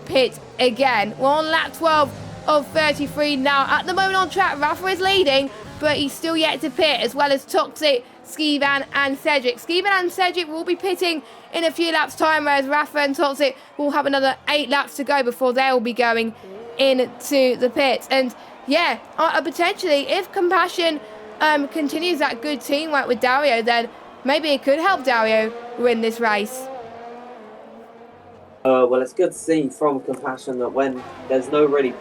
pit again. We're on lap 12 of 33 now. At the moment on track, Rafa is leading, but he's still yet to pit, as well as Toxic, Skivan and Cedric. Skivan and Cedric will be pitting in a few laps time, whereas Rafa and Toxic will have another 8 laps to go before they'll be going into the pits. And yeah, potentially if Compassion continues that good teamwork with Dario, then maybe it could help Dario win this race. Well, it's good to see from Compassion that when there's no real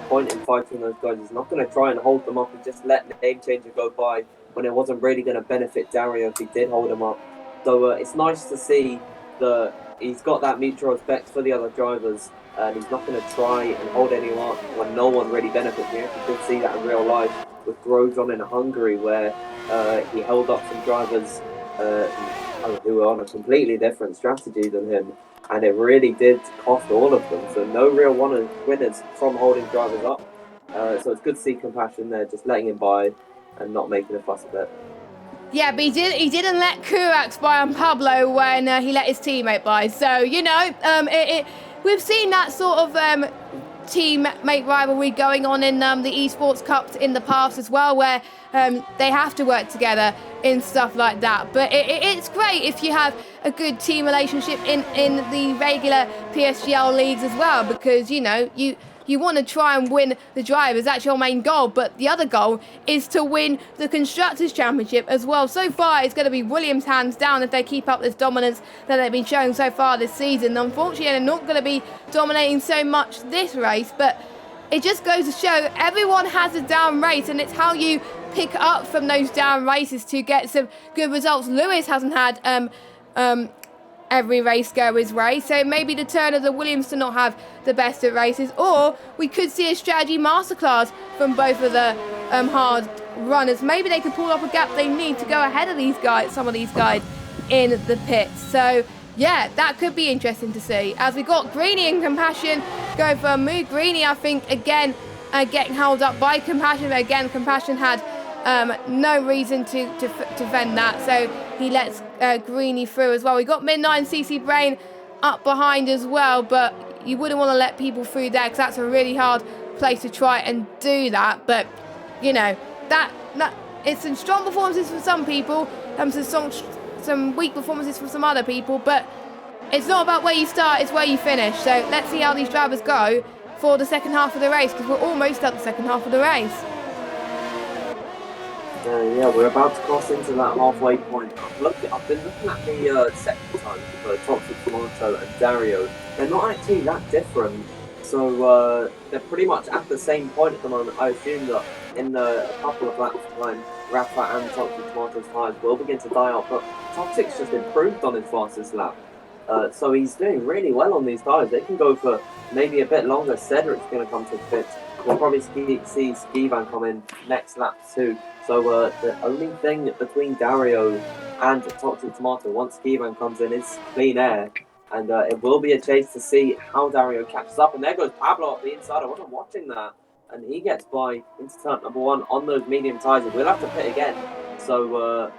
point in fighting those guys, he's not going to try and hold them up and just let Name Changer go by. when it wasn't really going to benefit Dario if he did hold him up. So it's nice to see that he's got that mutual respect for the other drivers, and he's not going to try and hold anyone up when no one really benefits. We actually did see that in real life with Grosjean in Hungary, where he held up some drivers who were on a completely different strategy than him, and it really did cost all of them. So no real winners from holding drivers up. So it's good to see compassion there, just letting him by and not making a fuss of it. Yeah, but he didn't let Kurax by on Pablo when he let his teammate by. So, you know, we've seen that sort of teammate rivalry going on in the esports cups in the past as well, where they have to work together in stuff like that. But it's great if you have a good team relationship in the regular PSGL leagues as well, because, you know, you want to try and win the drivers. That's your main goal. But the other goal is to win the Constructors' Championship as well. So far, it's going to be Williams hands down if they keep up this dominance that they've been showing so far this season. Unfortunately, they're not going to be dominating so much this race, but it just goes to show everyone has a down race, and it's how you pick up from those down races to get some good results. Lewis hasn't had every race go his way, so maybe the turn of the Williams to not have the best of races, or we could see a strategy masterclass from both of the hard runners. Maybe they could pull up a gap they need to go ahead of these guys, some of these guys in the pits. So yeah, that could be interesting to see, as we got Greeny and Compassion go for a move. Greeny, I think, again getting held up by Compassion, but again Compassion had no reason to defend that, so he lets Greeny through as well. We got Midnight and CC Brain up behind as well, but you wouldn't want to let people through there because that's a really hard place to try and do that. But you know, that it's some strong performances for some people, some weak performances for some other people, but it's not about where you start, it's where you finish. So let's see how these drivers go for the second half of the race, because we're almost at the second half of the race. Yeah, we're about to cross into that halfway point. I've been looking at the second time for Toxic Tomato and Dario. They're not actually that different, so they're pretty much at the same point at the moment. I assume that in a couple of laps time, Rafa and Toxic Tomato's tyres will begin to die out, but Toxic's just improved on his fastest lap. So he's doing really well on these tyres. They can go for maybe a bit longer. Cedric's going to come to the pits. We'll probably see Skivan come in next lap too. So the only thing between Dario and Toxic Tomato, once Skivan comes in, is clean air. And it will be a chase to see how Dario catches up. And there goes Pablo up the inside. I wasn't watching that. And he gets by into turn number 1 on those medium tyres. We'll have to pit again. So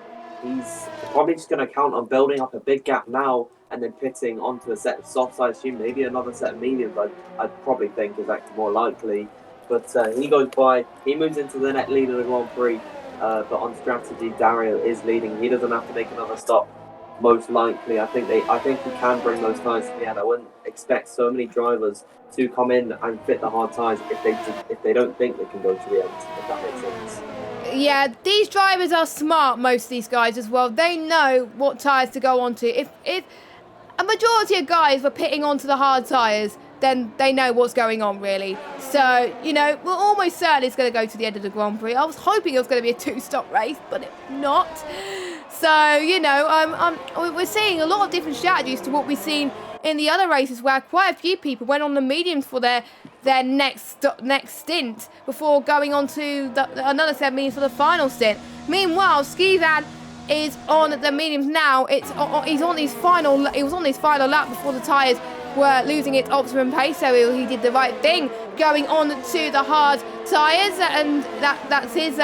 he's probably just going to count on building up a big gap now and then pitting onto a set of softs. I assume maybe another set of mediums, I'd probably think is actually more likely. But he goes by, he moves into the net lead of the Grand Prix. But on strategy, Dario is leading. He doesn't have to make another stop, most likely. I think he can bring those tyres to the end. I wouldn't expect so many drivers to come in and fit the hard tyres if they don't think they can go to the end, if that makes sense. Yeah, these drivers are smart, most of these guys as well. They know what tyres to go onto. If a majority of guys were pitting onto the hard tyres, then they know what's going on, really. So, you know, we're almost certain it's going to go to the end of the Grand Prix. I was hoping it was going to be a 2-stop race, but it's not. So, you know, we're seeing a lot of different strategies to what we've seen in the other races, where quite a few people went on the mediums for their next stint before going on to another set of mediums for the final stint. Meanwhile, Skivan is on the mediums now. He was on his final lap before the tyres were losing its optimum pace, so he did the right thing going on to the hard tyres, and that's his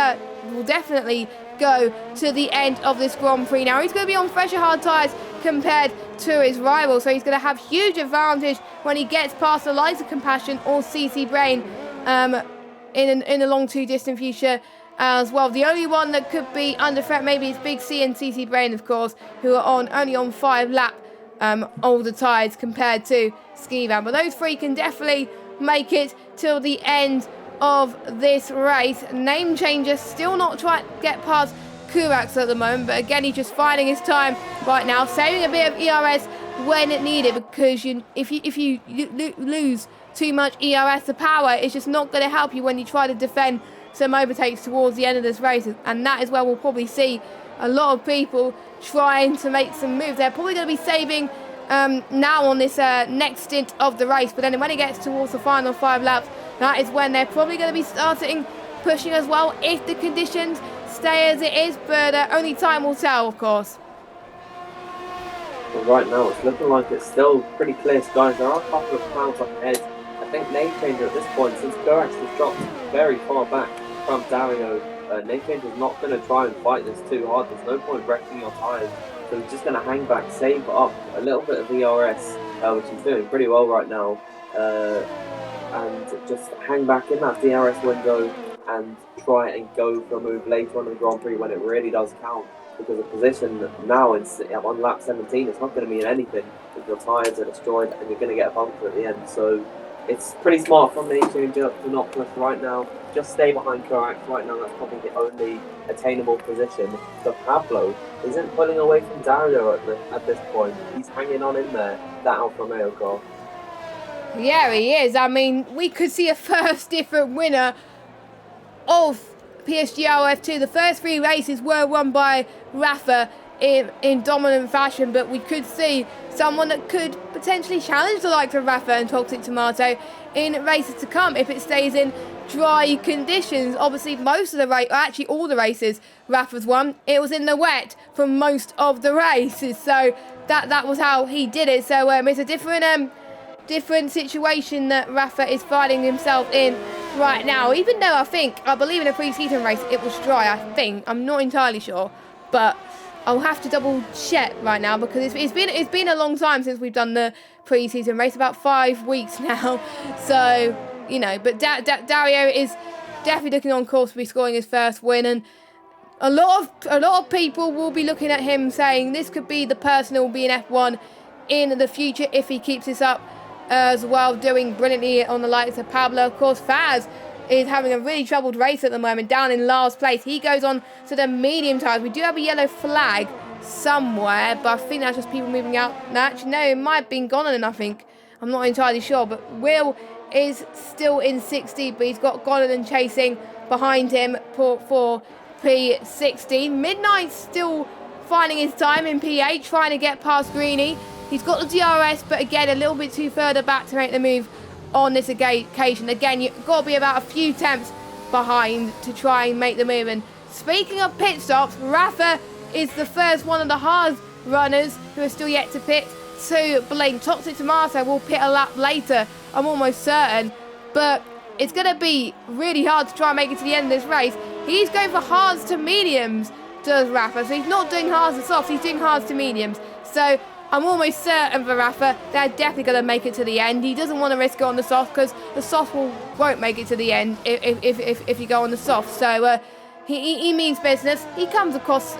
will definitely go to the end of this Grand Prix. Now he's going to be on fresher hard tyres compared to his rival, so he's going to have huge advantage when he gets past the likes of Compassion or CC Brain in the long to distant future as well. The only one that could be under threat maybe is Big C and CC Brain, of course, who are only on 5 lap older tyres compared to Skivan. But those three can definitely make it till the end of this race. Name Changer still not trying to get past Kurax at the moment, but again, he's just finding his time right now, saving a bit of ERS when it needed, because if you lose too much ERS, the power is just not going to help you when you try to defend some overtakes towards the end of this race, and that is where we'll probably see a lot of people trying to make some moves. They're probably going to be saving now on this next stint of the race, but then when it gets towards the final 5 laps, that is when they're probably going to be starting pushing as well, if the conditions stay as it is, but only time will tell, of course. But right now it's looking like it's still pretty clear skies. There are a couple of clouds up ahead. I think Name Changer at this point, since Kurax has dropped very far back from Dario, Name Changer is not going to try and fight this too hard. There's no point wrecking your tyres. So he's just going to hang back, save up a little bit of ERS, which he's doing pretty well right now, and just hang back in that DRS window and try and go for a move later on in the Grand Prix when it really does count. Because the position now on lap 17 is not going to mean anything if your tyres are destroyed and you're going to get a bumper at the end. So it's pretty smart from Name Changer to not push right now. Just stay behind Kurax right now. That's probably the only attainable position. So Pablo isn't pulling away from Dario at this point. He's hanging on in there, that Alfa Romeo car. Yeah, he is. I mean, we could see a first different winner of PSGL F2. The first 3 races were won by Rafa in dominant fashion, but we could see someone that could potentially challenge the likes of Rafa and Toxic Tomato in races to come if it stays in dry conditions. Obviously, most of the race, actually all the races Rafa's won, it was in the wet for most of the races, so that was how he did it. So it's a different situation that Rafa is finding himself in right now, even though I believe in a pre-season race it was dry. I'm not entirely sure, but I'll have to double check right now, because it's been a long time since we've done the pre-season race, about 5 weeks now. So, you know, but Dario is definitely looking on course to be scoring his first win, and a lot of people will be looking at him saying this could be the person who will be in F1 in the future if he keeps this up as well, doing brilliantly on the likes of Pablo. Of course, Faz is having a really troubled race at the moment, down in last place. He goes on to the medium tyres. We do have a yellow flag somewhere, but I think that's just people moving out. No, actually, no, it might have been gone, and I think. I'm not entirely sure, but Will is still in 60th, but he's got Golan chasing behind him for P16. Midnight's still finding his time in P8, trying to get past Greeny. He's got the DRS, but again, a little bit too further back to make the move on this occasion. Again, you've got to be about a few tenths behind to try and make the move. And speaking of pit stops, Rafa is the first one of the hard runners who are still yet to pit to blame. Toxic Tomato will pit a lap later, I'm almost certain, but it's going to be really hard to try and make it to the end of this race. He's going for hards to mediums, does Rafa, so he's not doing hards to softs, he's doing hards to mediums. So I'm almost certain for Rafa they're definitely going to make it to the end. He doesn't want to risk it on the soft, because the soft won't make it to the end if you go on the soft. So he means business. He comes across.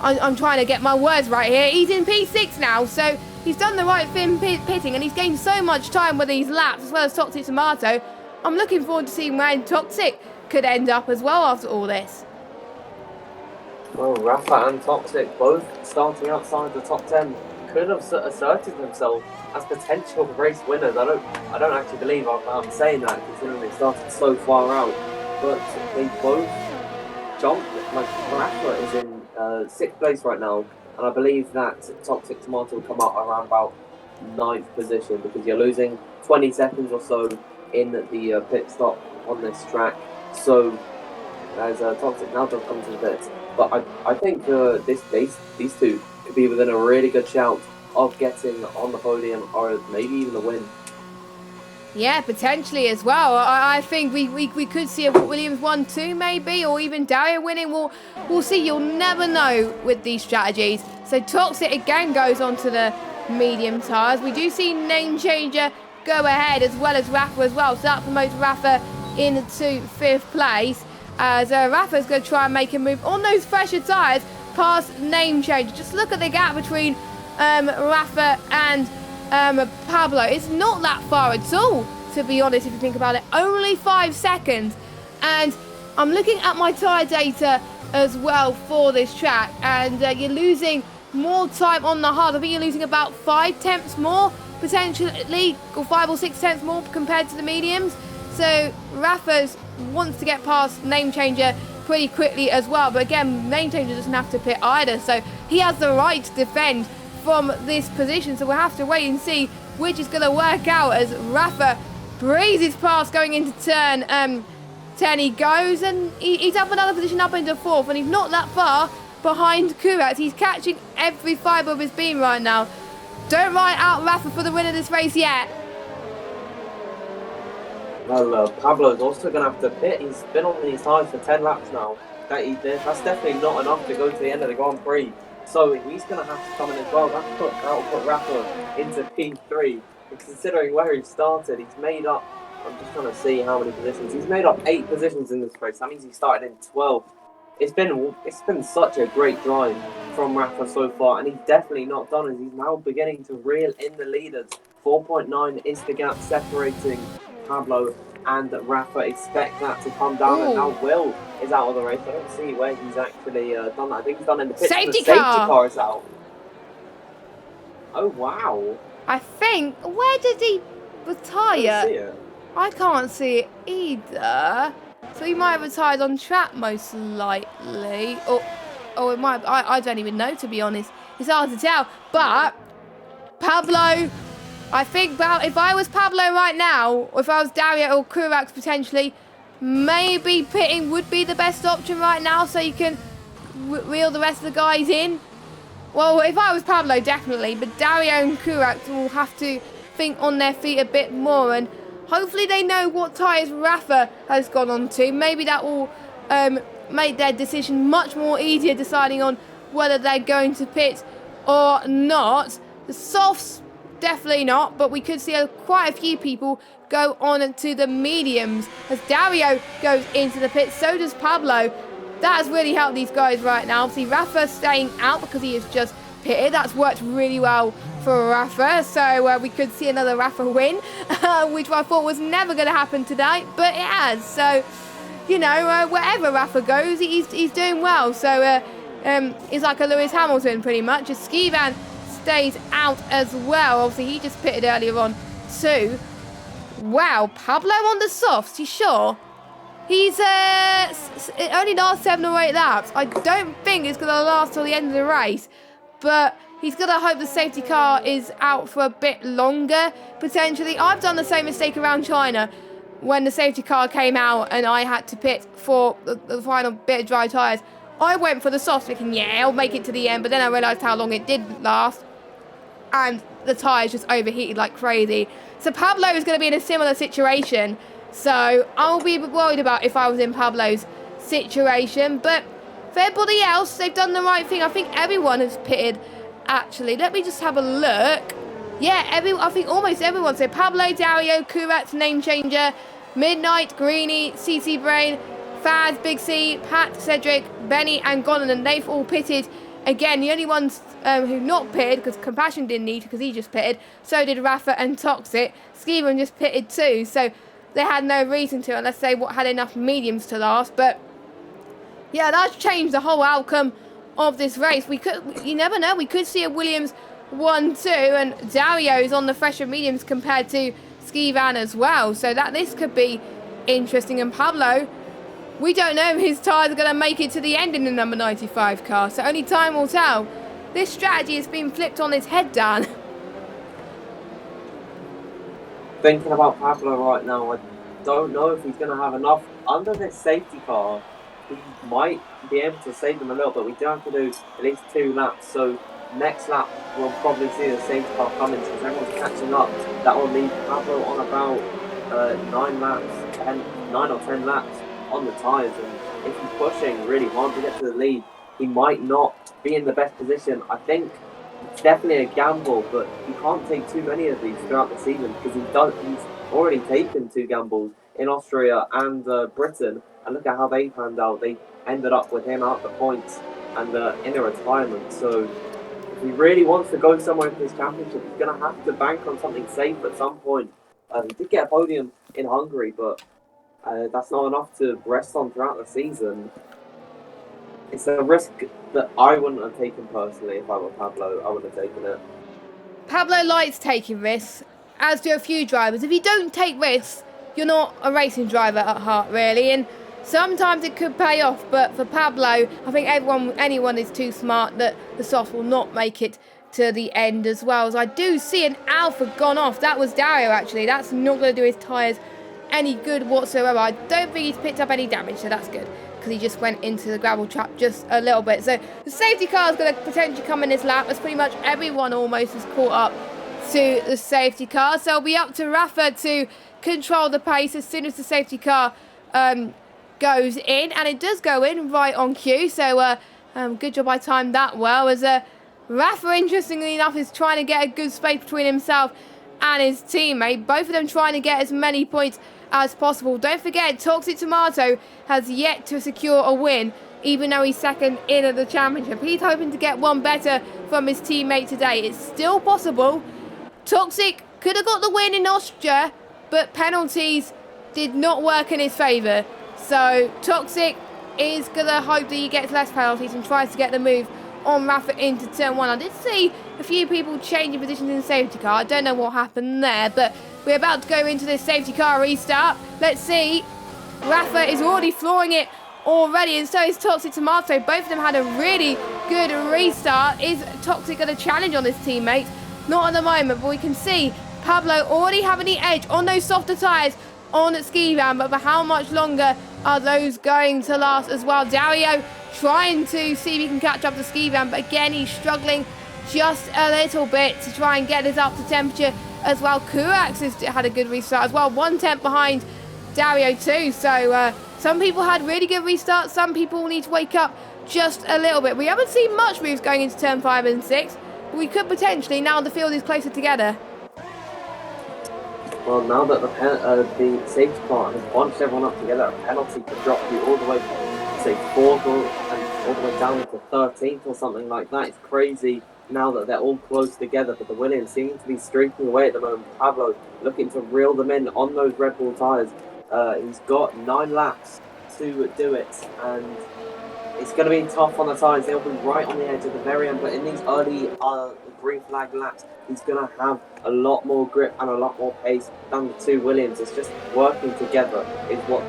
I'm trying to get my words right here. He's in P6 now, so he's done the right thing pitting, and he's gained so much time with these laps, as well as Toxic Tomato. I'm looking forward to seeing where Toxic could end up as well after all this. Well, Rafa and Toxic both starting outside the top 10 could have asserted themselves as potential race winners. I don't actually believe I'm saying that, considering they started so far out, but they both jumped. Like, Rafa is in 6th place right now, and I believe that Toxic Tomato will come out around about 9th position, because you're losing 20 seconds or so in the pit stop on this track. So as Toxic now just comes to the pits. But I think these two could be within a really good shout of getting on the podium, or maybe even a win. Yeah, potentially as well. I think we could see a Williams 1-2 maybe, or even Dario winning. We'll see. You'll never know with these strategies. So Toxic again goes onto the medium tyres. We do see Name Changer go ahead, as well as Rafa as well. So that promotes Rafa into 5th place, as Rafa's going to try and make a move on those fresher tyres past Name Changer. Just look at the gap between Rafa and Pablo. It's not that far at all, to be honest, if you think about it. Only 5 seconds. And I'm looking at my tyre data as well for this track, and you're losing more time on the hard. I think you're losing about 5 tenths more, potentially, or 5 or 6 tenths more compared to the mediums. So Rafa wants to get past Name Changer pretty quickly as well. But again, Name Changer doesn't have to pit either. So he has the right to defend from this position. So we'll have to wait and see which is going to work out as Rafa breezes past going into turn 10. He goes and he's up another position up into 4th. And he's not that far behind Kurat. He's catching every fibre of his beam right now. Don't write out Rafa for the win of this race yet. Well, Pablo's also going to have to pit. He's been on these tyres for 10 laps now. That's definitely not enough to go to the end of the Grand Prix. So he's going to have to come in as well. That'll put Rafa into P3. And considering where he started, he's made up, I'm just trying to see how many positions. He's made up 8 positions in this race. That means he started in 12th. It's been such a great drive from Rafa so far, and he's definitely not done as he's now beginning to reel in the leaders. 4.9 is the gap separating Pablo and Rafa. Expect that to come down. Ooh. And now Will is out of the race. I don't see where he's actually done that. I think he's done in the pits. Safety car is out. Oh wow. I think, where did he retire? I can't see it either. So he might have retired on track most likely. Or it might, I don't even know, to be honest. It's hard to tell. But Pablo, I think if I was Pablo right now, or if I was Dario or Kurax potentially, maybe pitting would be the best option right now so you can reel the rest of the guys in. Well, if I was Pablo, definitely. But Dario and Kurax will have to think on their feet a bit more. And hopefully they know what tyres Rafa has gone on to. Maybe that will make their decision much more easier, deciding on whether they're going to pit or not. The softs, definitely not, but we could see quite a few people go on to the mediums. As Dario goes into the pit, so does Pablo. That has really helped these guys right now. Obviously, Rafa staying out because he has just pitted. That's worked really well for Rafa. So we could see another Rafa win, which I thought was never going to happen tonight, but it has. So, you know, wherever Rafa goes, he's doing well. So he's like a Lewis Hamilton pretty much. As Skivan stays out as well. Obviously, he just pitted earlier on too. Wow, Pablo on the softs, you sure? He's it only lasts 7 or 8 laps. I don't think it's going to last till the end of the race, but he's going to hope the safety car is out for a bit longer, potentially. I've done the same mistake around China when the safety car came out and I had to pit for the final bit of dry tyres. I went for the softs thinking, yeah, I'll make it to the end, but then I realised how long it did last, and the tyres just overheated like crazy. So Pablo is going to be in a similar situation. So I'll be worried about if I was in Pablo's situation. But for everybody else, they've done the right thing. I think everyone has pitted, actually. Let me just have a look. Yeah, I think almost everyone. So Pablo, Dario, Kurat, Name Changer, Midnight, Greeny, CC Brain, Faz, Big C, Pat, Cedric, Benny, and Gonan. And they've all pitted. Again, the only ones who not pitted, because Compassion didn't need to, because he just pitted. So did Rafa and Toxic. Skeevan just pitted too. So they had no reason to, unless they had enough mediums to last. But yeah, that's changed the whole outcome of this race. You never know. We could see a Williams 1-2, and Dario is on the fresher mediums compared to Skivan as well. So this could be interesting. And Pablo, we don't know if his tyres are going to make it to the end in the number 95 car. So only time will tell. This strategy has been flipped on its head, Dan. Thinking about Pablo right now, I don't know if he's going to have enough under this safety car. He might be able to save them a little, but we do have to do at least 2 laps. So next lap, we'll probably see the safety car coming since everyone's catching up. That will leave Pablo on about 9 or 10 laps on the tyres. And if he's pushing really hard to get to the lead, he might not be in the best position. I think it's definitely a gamble, but you can't take too many of these throughout the season because he's already taken 2 gambles in Austria and Britain, and look at how they panned out. They ended up with him out the points and in a retirement. So if he really wants to go somewhere in this championship, he's going to have to bank on something safe at some point. He did get a podium in Hungary, but that's not enough to rest on throughout the season. It's a risk that I wouldn't have taken personally. If I were Pablo, I wouldn't have taken it. Pablo likes taking risks, as do a few drivers. If you don't take risks, you're not a racing driver at heart, really. And sometimes it could pay off, but for Pablo, I think anyone is too smart that the softs will not make it to the end as well. As I do see an Alpha gone off. That was Dario, actually. That's not going to do his tyres any good whatsoever. I don't think he's picked up any damage, so that's good, because he just went into the gravel trap just a little bit. So the safety car is going to potentially come in this lap, as pretty much everyone almost is caught up to the safety car. So it'll be up to Rafa to control the pace as soon as the safety car goes in, and it does go in right on cue. So good job I timed that well, as Rafa, interestingly enough, is trying to get a good space between himself and his teammate. Both of them trying to get as many points as possible. Don't forget, Toxic Tomato has yet to secure a win, even though he's second in at the championship. He's hoping to get one better from his teammate today. It's still possible. Toxic could have got the win in Austria, but penalties did not work in his favour. So Toxic is going to hope that he gets less penalties and tries to get the move on Rafa into turn 1. I did see a few people changing positions in the safety car. I don't know what happened there, but we're about to go into this safety car restart. Let's see. Rafa is already flooring it already, and so is Toxic Tomato. Both of them had a really good restart. Is Toxic going to challenge on his teammate? Not at the moment, but we can see Pablo already having the edge on those softer tyres on Ski Van, but for how much longer are those going to last as well? Dario trying to see if he can catch up to Ski Van, but again, he's struggling just a little bit to try and get us up to temperature as well. Kurax has had a good restart as well, 1/10 behind Dario too. So some people had really good restarts, some people need to wake up just a little bit. We haven't seen much moves going into turn 5 and 6, but we could potentially, now the field is closer together. Well, now that the safety car has bunched everyone up together, a penalty could drop you all the way from, say, 4th and all the way down into 13th or something like that. It's crazy now that they're all close together, but the Williams seem to be streaking away at the moment. Pablo looking to reel them in on those Red Bull tyres. He's got 9 laps to do it, and it's going to be tough on the tyres. They'll be right on the edge at the very end, but in these early green flag laps, he's going to have a lot more grip and a lot more pace than the two Williams. It's just working together is what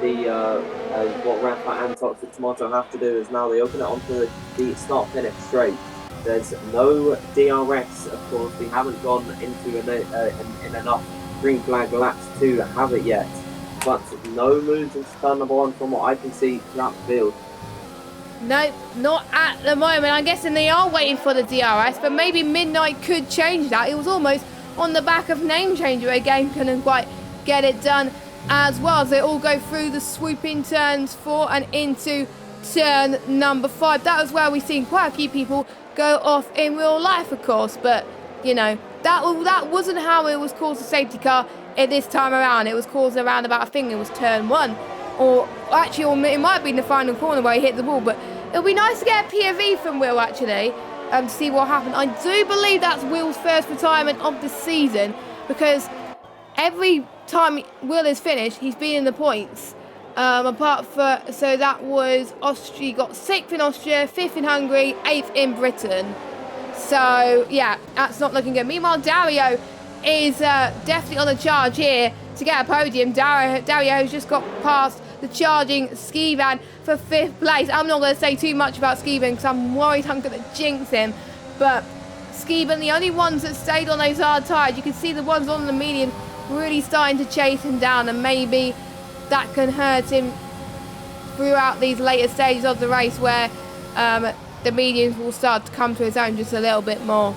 what Rafa and Toxic Tomato have to do. Is now they open it onto the start finish straight. There's no DRS, of course. We haven't gone into in enough green flag laps to have it yet, but no moves into turn number 1 from what I can see throughout the field. No, not at the moment. I'm guessing they are waiting for the DRS, but maybe Midnight could change that. It was almost on the back of Name Changer again, couldn't quite get it done as well. As they all go through the swooping turns 4 and into turn number 5. That was where we've seen quite a few people go off in real life, of course, but you know, that wasn't how it was caused a safety car at this time around. It was caused around about, I think it was turn 1, or it might have been the final corner where he hit the wall, but it'll be nice to get a POV from Will, actually, to see what happened. I do believe that's Will's first retirement of the season, because every time Will is finished, he's been in the points. So that was Austria, he got 6th in Austria, 5th in Hungary, 8th in Britain. So, yeah, that's not looking good. Meanwhile, Dario is definitely on the charge here to get a podium. Dario has just got past the charging Ski Van for 5th place. I'm not going to say too much about Ski Van because I'm worried I'm going to jinx him. But Ski Van, the only ones that stayed on those hard tyres, you can see the ones on the medium really starting to chase him down, and maybe that can hurt him throughout these later stages of the race where the mediums will start to come to his own just a little bit more.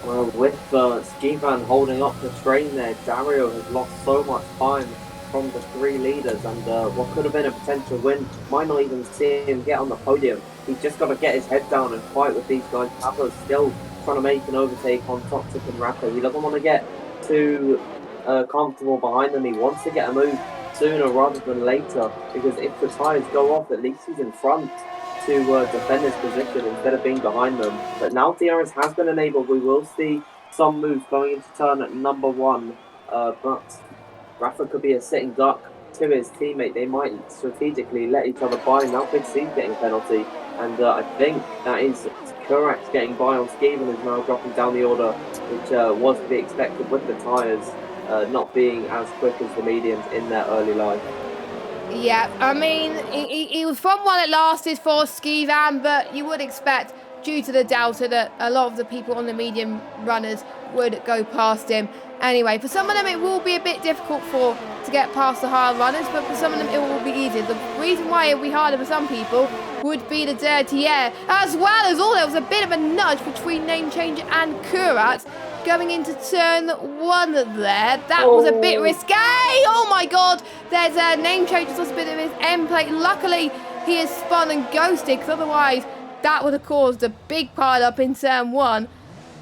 Well, with Ski Van holding up the train there, Dario has lost so much time from the 3 leaders, and what could have been a potential win might not even see him get on the podium. He's just got to get his head down and fight with these guys. Pablo's still trying to make an overtake on Toxic and Rafa. He doesn't want to get too comfortable behind them. He wants to get a move sooner rather than later, because if the tyres go off, at least he's in front to defend his position instead of being behind them. But now DRS has been enabled. We will see some moves going into turn at number 1, but Rafa could be a sitting duck to his teammate. They might strategically let each other by. Now Big C's getting a penalty, and I think that is Kurax getting by on Ski Van, is now dropping down the order, which was to be expected with the tyres not being as quick as the mediums in their early life. Yeah, I mean, he was from one that lasted for ski van, but you would expect, due to the delta, that a lot of the people on the medium runners would go past him. Anyway, for some of them it will be a bit difficult to get past the hard runners, but for some of them it will be easier. The reason why it will be harder for some people would be the dirty air, as well as there was a bit of a nudge between Name Changer and Kurat going into turn 1 there. That was a bit risque. Oh my god, there's a Name Changer's lost a bit of his end plate. Luckily he is spun and ghosted, because otherwise that would have caused a big pile up in turn 1.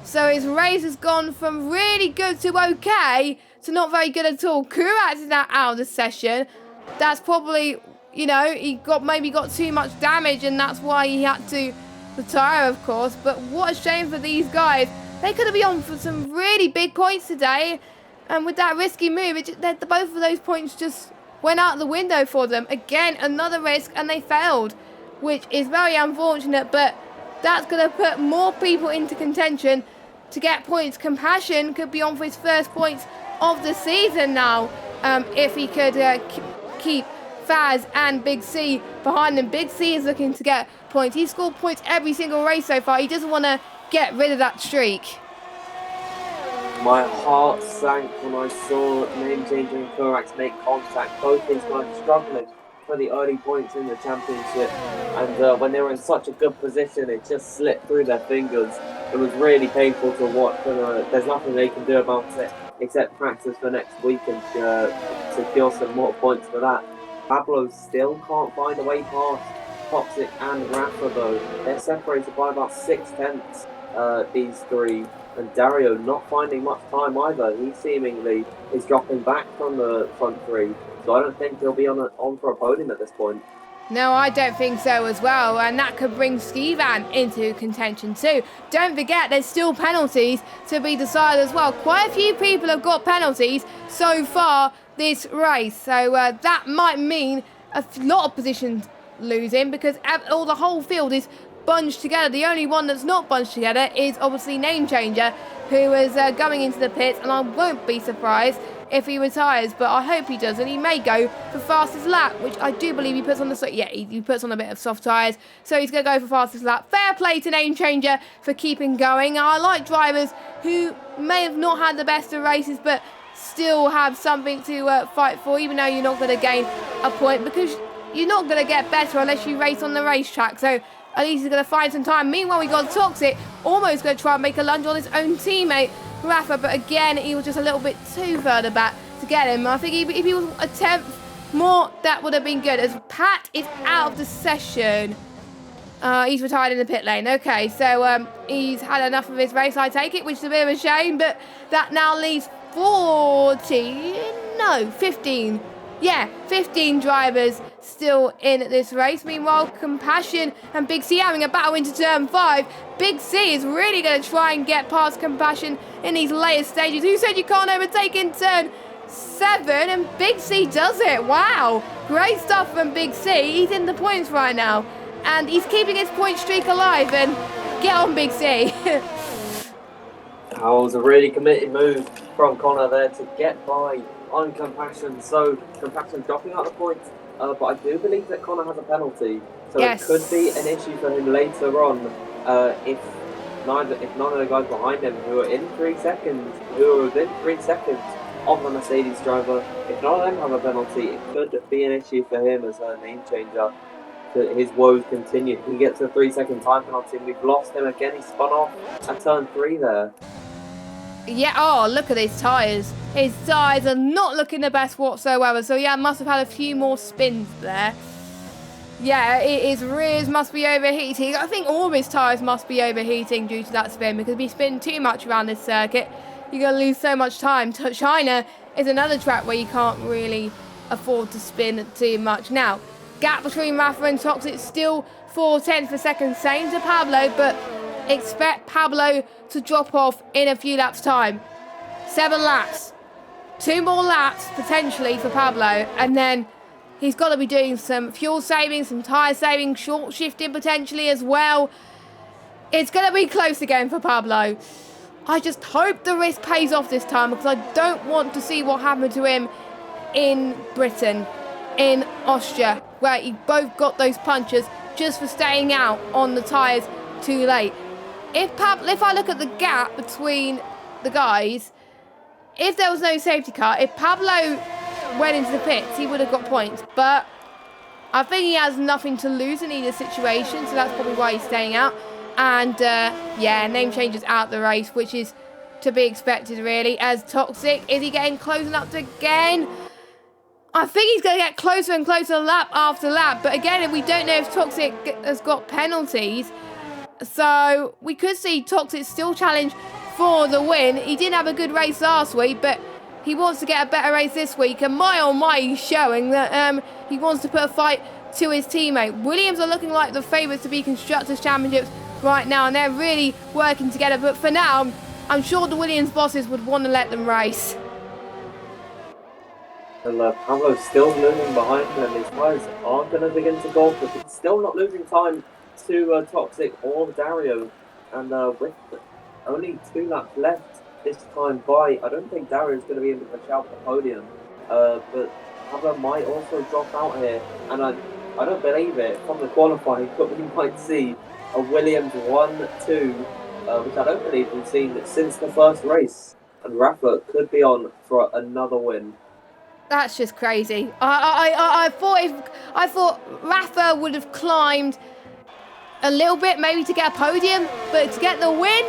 So his race has gone from really good to okay to not very good at all. Kurat is now out of the session. That's probably, he maybe got too much damage, and that's why he had to retire, of course. But what a shame for these guys. They could have been on for some really big points today, and with that risky move, both of those points just went out the window for them. Again, another risk, and they failed, which is very unfortunate, but that's going to put more people into contention to get points. Compassion could be on for his first points of the season now, if he could keep Faz and Big C behind him. Big C is looking to get points. He's scored points every single race so far. He doesn't want to get rid of that streak. My heart sank when I saw Name Changer and Korax make contact. Both these guys struggling for the early points in the championship, and when they were in such a good position, it just slipped through their fingers. It was really painful to watch, and there's nothing they can do about it except practice for next week and secure some more points for that. Pablo still can't find a way past Toxic and Rafa though. They're separated by about 0.6, these three. And Dario not finding much time either. He seemingly is dropping back from the front three. So I don't think he'll be on for a podium at this point. No, I don't think so as well. And that could bring Skivan into contention too. Don't forget, there's still penalties to be decided as well. Quite a few people have got penalties so far this race. So that might mean a lot of positions losing, because the whole field is bunched together. The only one that's not bunched together is obviously Name Changer, who is going into the pits, and I won't be surprised if he retires, but I hope he does, and he may go for fastest lap, which I do believe he puts on he puts on a bit of soft tyres, so he's going to go for fastest lap. Fair play to Name Changer for keeping going. I like drivers who may have not had the best of races, but still have something to fight for, even though you're not going to gain a point, because you're not going to get better unless you race on the racetrack. So at least he's going to find some time. Meanwhile, we got Toxic, almost going to try and make a lunge on his own teammate, Rafa, but again, he was just a little bit too further back to get him. I think if he was a tenth more, that would have been good. As Pat is out of the session. He's retired in the pit lane. Okay, so he's had enough of his race, I take it, which is a bit of a shame, but that now leaves 15. Yeah, 15 drivers still in this race. Meanwhile, Compassion and Big C having a battle into turn 5. Big C is really going to try and get past Compassion in these later stages. Who said you can't overtake in turn 7? And Big C does it. Wow. Great stuff from Big C. He's in the points right now, and he's keeping his point streak alive. And get on, Big C. That was a really committed move from Connor there to get by on Compassion. So Compassion dropping out the points, but I do believe that Connor has a penalty, so yes, it could be an issue for him later on if none of the guys behind him who are in 3 seconds, who are within 3 seconds of the Mercedes driver, if none of them have a penalty, it could be an issue for him as a Name Changer. His woes continue. He gets a 3-second time penalty, and we've lost him again. He spun off at turn 3 there. Yeah, oh, look at his tyres. His tyres are not looking the best whatsoever. So, yeah, must have had a few more spins there. Yeah, his rears must be overheating. I think all of his tyres must be overheating due to that spin, because if you spin too much around this circuit, you're going to lose so much time. China is another track where you can't really afford to spin too much. Now, gap between Rafa and Toxic still 4/10 for second, same to Pablo, but expect Pablo to drop off in a few laps' time. 7 laps. 2 more laps, potentially, for Pablo. And then he's got to be doing some fuel saving, some tyre saving, short shifting, potentially, as well. It's going to be close again for Pablo. I just hope the risk pays off this time, because I don't want to see what happened to him in Britain, in Austria, where he both got those punches just for staying out on the tyres too late. If I look at the gap between the guys, if there was no safety car, if Pablo went into the pits, he would have got points. But I think he has nothing to lose in either situation, so that's probably why he's staying out. And yeah, name changes out the race, which is to be expected, really. As Toxic, is he getting close enough again? I think he's going to get closer and closer lap after lap. But again, we don't know if Toxic has got penalties. So we could see Toxic still challenge for the win. He didn't have a good race last week, but he wants to get a better race this week. And my oh my, he's showing that he wants to put a fight to his teammate. Williams are looking like the favourites to be Constructors' Championships right now, and they're really working together. But for now, I'm sure the Williams bosses would want to let them race. And Pablo's still moving behind them. His tyres are going to begin to go, but he's still not losing time to Toxic or Dario. And with only 2 laps left this time by, I don't think Dario's going to be able to shout the podium. But Pablo might also drop out here. And I don't believe it. From the qualifying, but we might see a Williams 1-2, which I don't believe we've seen since the first race. And Rafa could be on for another win. That's just crazy. I thought Rafa would have climbed a little bit, maybe to get a podium, but to get the win,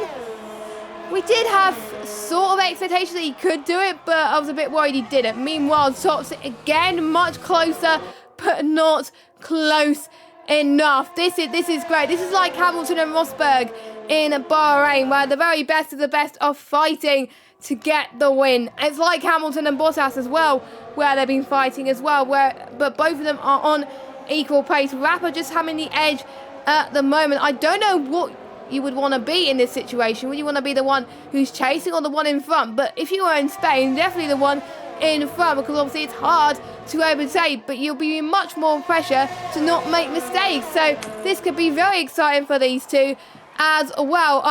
we did have sort of expectations that he could do it, but I was a bit worried he didn't. Meanwhile, Toxic again, much closer, but not close enough. This is great. This is like Hamilton and Rosberg in Bahrain, where the very best of the best are fighting to get the win. It's like Hamilton and Bottas as well, where they've been fighting as well, but both of them are on equal pace. Rafa just having the edge at the moment. I don't know what you would want to be in this situation. Would you want to be the one who's chasing or the one in front? But if you were in Spain, definitely the one in front, because obviously it's hard to overtake, but you'll be in much more pressure to not make mistakes. So this could be very exciting for these two as well.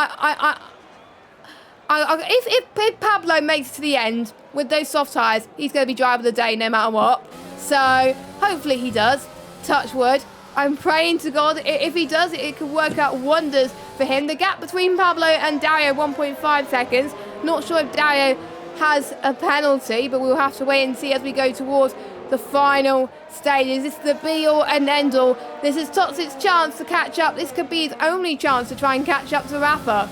If Pablo makes it to the end with those soft tyres, he's going to be driver of the day no matter what. So hopefully he does. Touch wood. I'm praying to God if he does, it could work out wonders for him. The gap between Pablo and Dario, 1.5 seconds. Not sure if Dario has a penalty, but we'll have to wait and see as we go towards the final stages. This is the be-all and end-all. This is Toxic's chance to catch up. This could be his only chance to try and catch up to Rafa.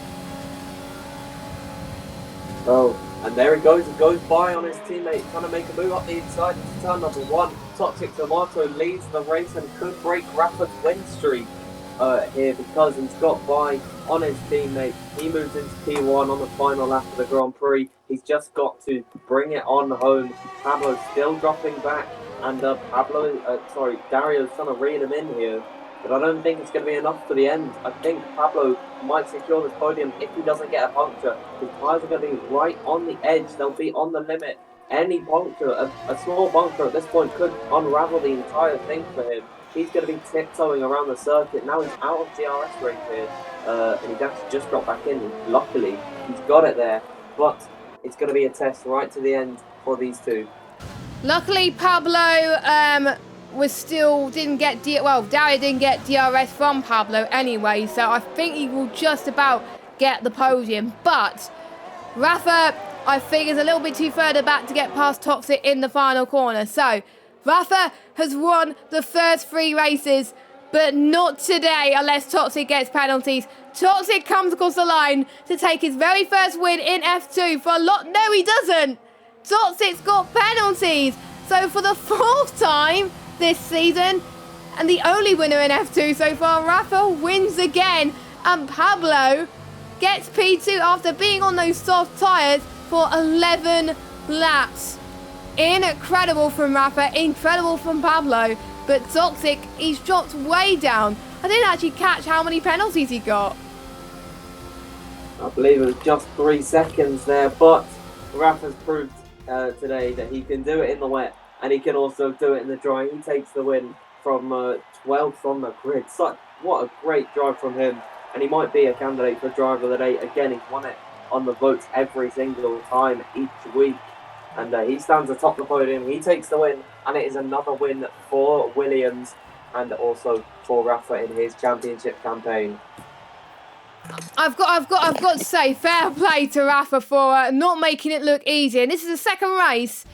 Oh, and there he goes. He goes by on his teammate, trying to make a move up the inside into turn number 1. Toxic Tomato leads the race and could break Rafa's win streak here, because he's got by on his teammate. He moves into P1 on the final lap of the Grand Prix. He's just got to bring it on home. Pablo's still dropping back, and Dario's trying to reel him in here. But I don't think it's going to be enough for the end. I think Pablo might secure this podium if he doesn't get a puncture. His tyres are going to be right on the edge. They'll be on the limit. Any puncture, a small puncture at this point could unravel the entire thing for him. He's going to be tiptoeing around the circuit. Now he's out of DRS range here. And he's actually just got back in. Luckily, he's got it there. But it's going to be a test right to the end for these two. Luckily, Pablo Dario didn't get DRS from Pablo anyway, so I think he will just about get the podium. But Rafa, I think, is a little bit too further back to get past Toxic in the final corner. So Rafa has won the first 3 races, but not today unless Toxic gets penalties. Toxic comes across the line to take his very first win in F2 for a lot. No, he doesn't. Toxic's got penalties. So for the 4th time this season, and the only winner in F2 so far, Rafa wins again, and Pablo gets P2 after being on those soft tyres for 11 laps. Incredible from Rafa, incredible from Pablo, but Toxic, he's dropped way down. I didn't actually catch how many penalties he got. I believe it was just 3 seconds there, but Rafa's proved today that he can do it in the wet, and he can also do it in the dry. He takes the win from 12th on the grid. What a great drive from him. And he might be a candidate for driver of the day. Again, he's won it on the votes every single time, each week. And he stands atop the podium. He takes the win, and it is another win for Williams and also for Rafa in his championship campaign. I've got to say, fair play to Rafa for not making it look easy. And this is the second race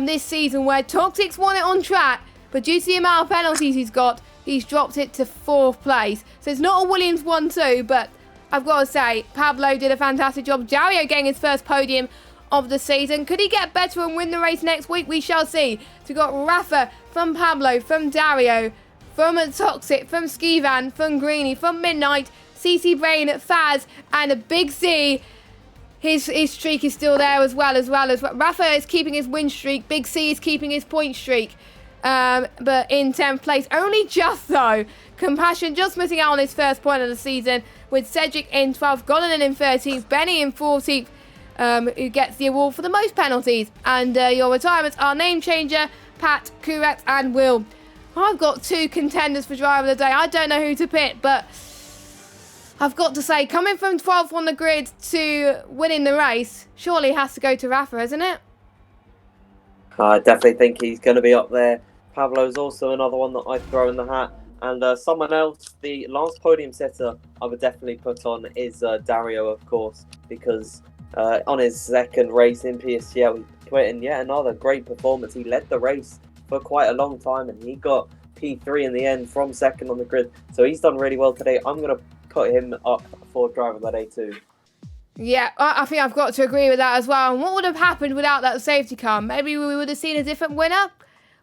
this season where Toxic's won it on track, but due to the amount of penalties he's got, he's dropped it to 4th place. So it's not a Williams 1-2, but I've got to say, Pablo did a fantastic job. Dario getting his first podium of the season. Could he get better and win the race next week? We shall see. So we've got Rafa, from Pablo, from Dario, from Toxic, from Skivan, from Greeny, from Midnight, CC Brain, Faz, and a Big C. His streak is still there as well. Rafa is keeping his win streak. Big C is keeping his point streak. But in 10th place, only just though. Compassion just missing out on his first point of the season, with Cedric in 12th, Gonanen in 13th, Benny in 14th, who gets the award for the most penalties. And your retirements are Name Changer, Pat, Kurex, and Will. I've got 2 contenders for Driver of the Day. I don't know who to pick, but I've got to say, coming from 12th on the grid to winning the race, surely has to go to Rafa, isn't it? I definitely think he's going to be up there. Pablo's also another one that I'd throw in the hat. And someone else, the last podium setter I would definitely put on is Dario, of course, because on his second race in PSGL, he put in yet another great performance. He led the race for quite a long time, and he got P3 in the end from second on the grid. So he's done really well today. I'm going to put him up for Driver of the Day too. Yeah, I think I've got to agree with that as well. And what would have happened without that safety car? Maybe we would have seen a different winner?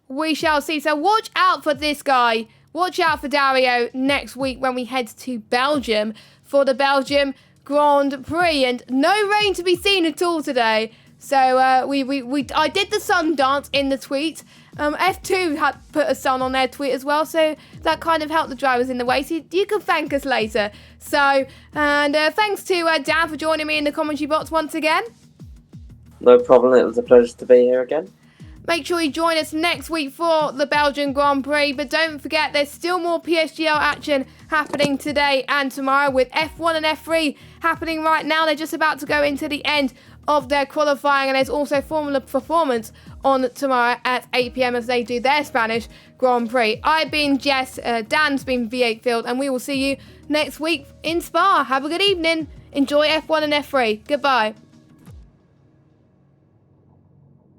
We shall see. So watch out for this guy. Watch out for Dario next week when we head to Belgium for the Belgium Grand Prix. And no rain to be seen at all today. So I did the sun dance in the tweet. F2 had put a sun on their tweet as well, so that kind of helped the drivers in the way. So you can thank us later. So, and thanks to Dan for joining me in the commentary box once again. No problem. It was a pleasure to be here again. Make sure you join us next week for the Belgian Grand Prix. But don't forget, there's still more PSGL action happening today and tomorrow, with F1 and F3 happening right now. They're just about to go into the end of their qualifying, and there's also Formula Performance on tomorrow at 8 p.m. as they do their Spanish Grand Prix. I've been Jess, Dan's been V8 Field, and we will see you next week in Spa. Have a good evening. Enjoy F1 and F3. Goodbye.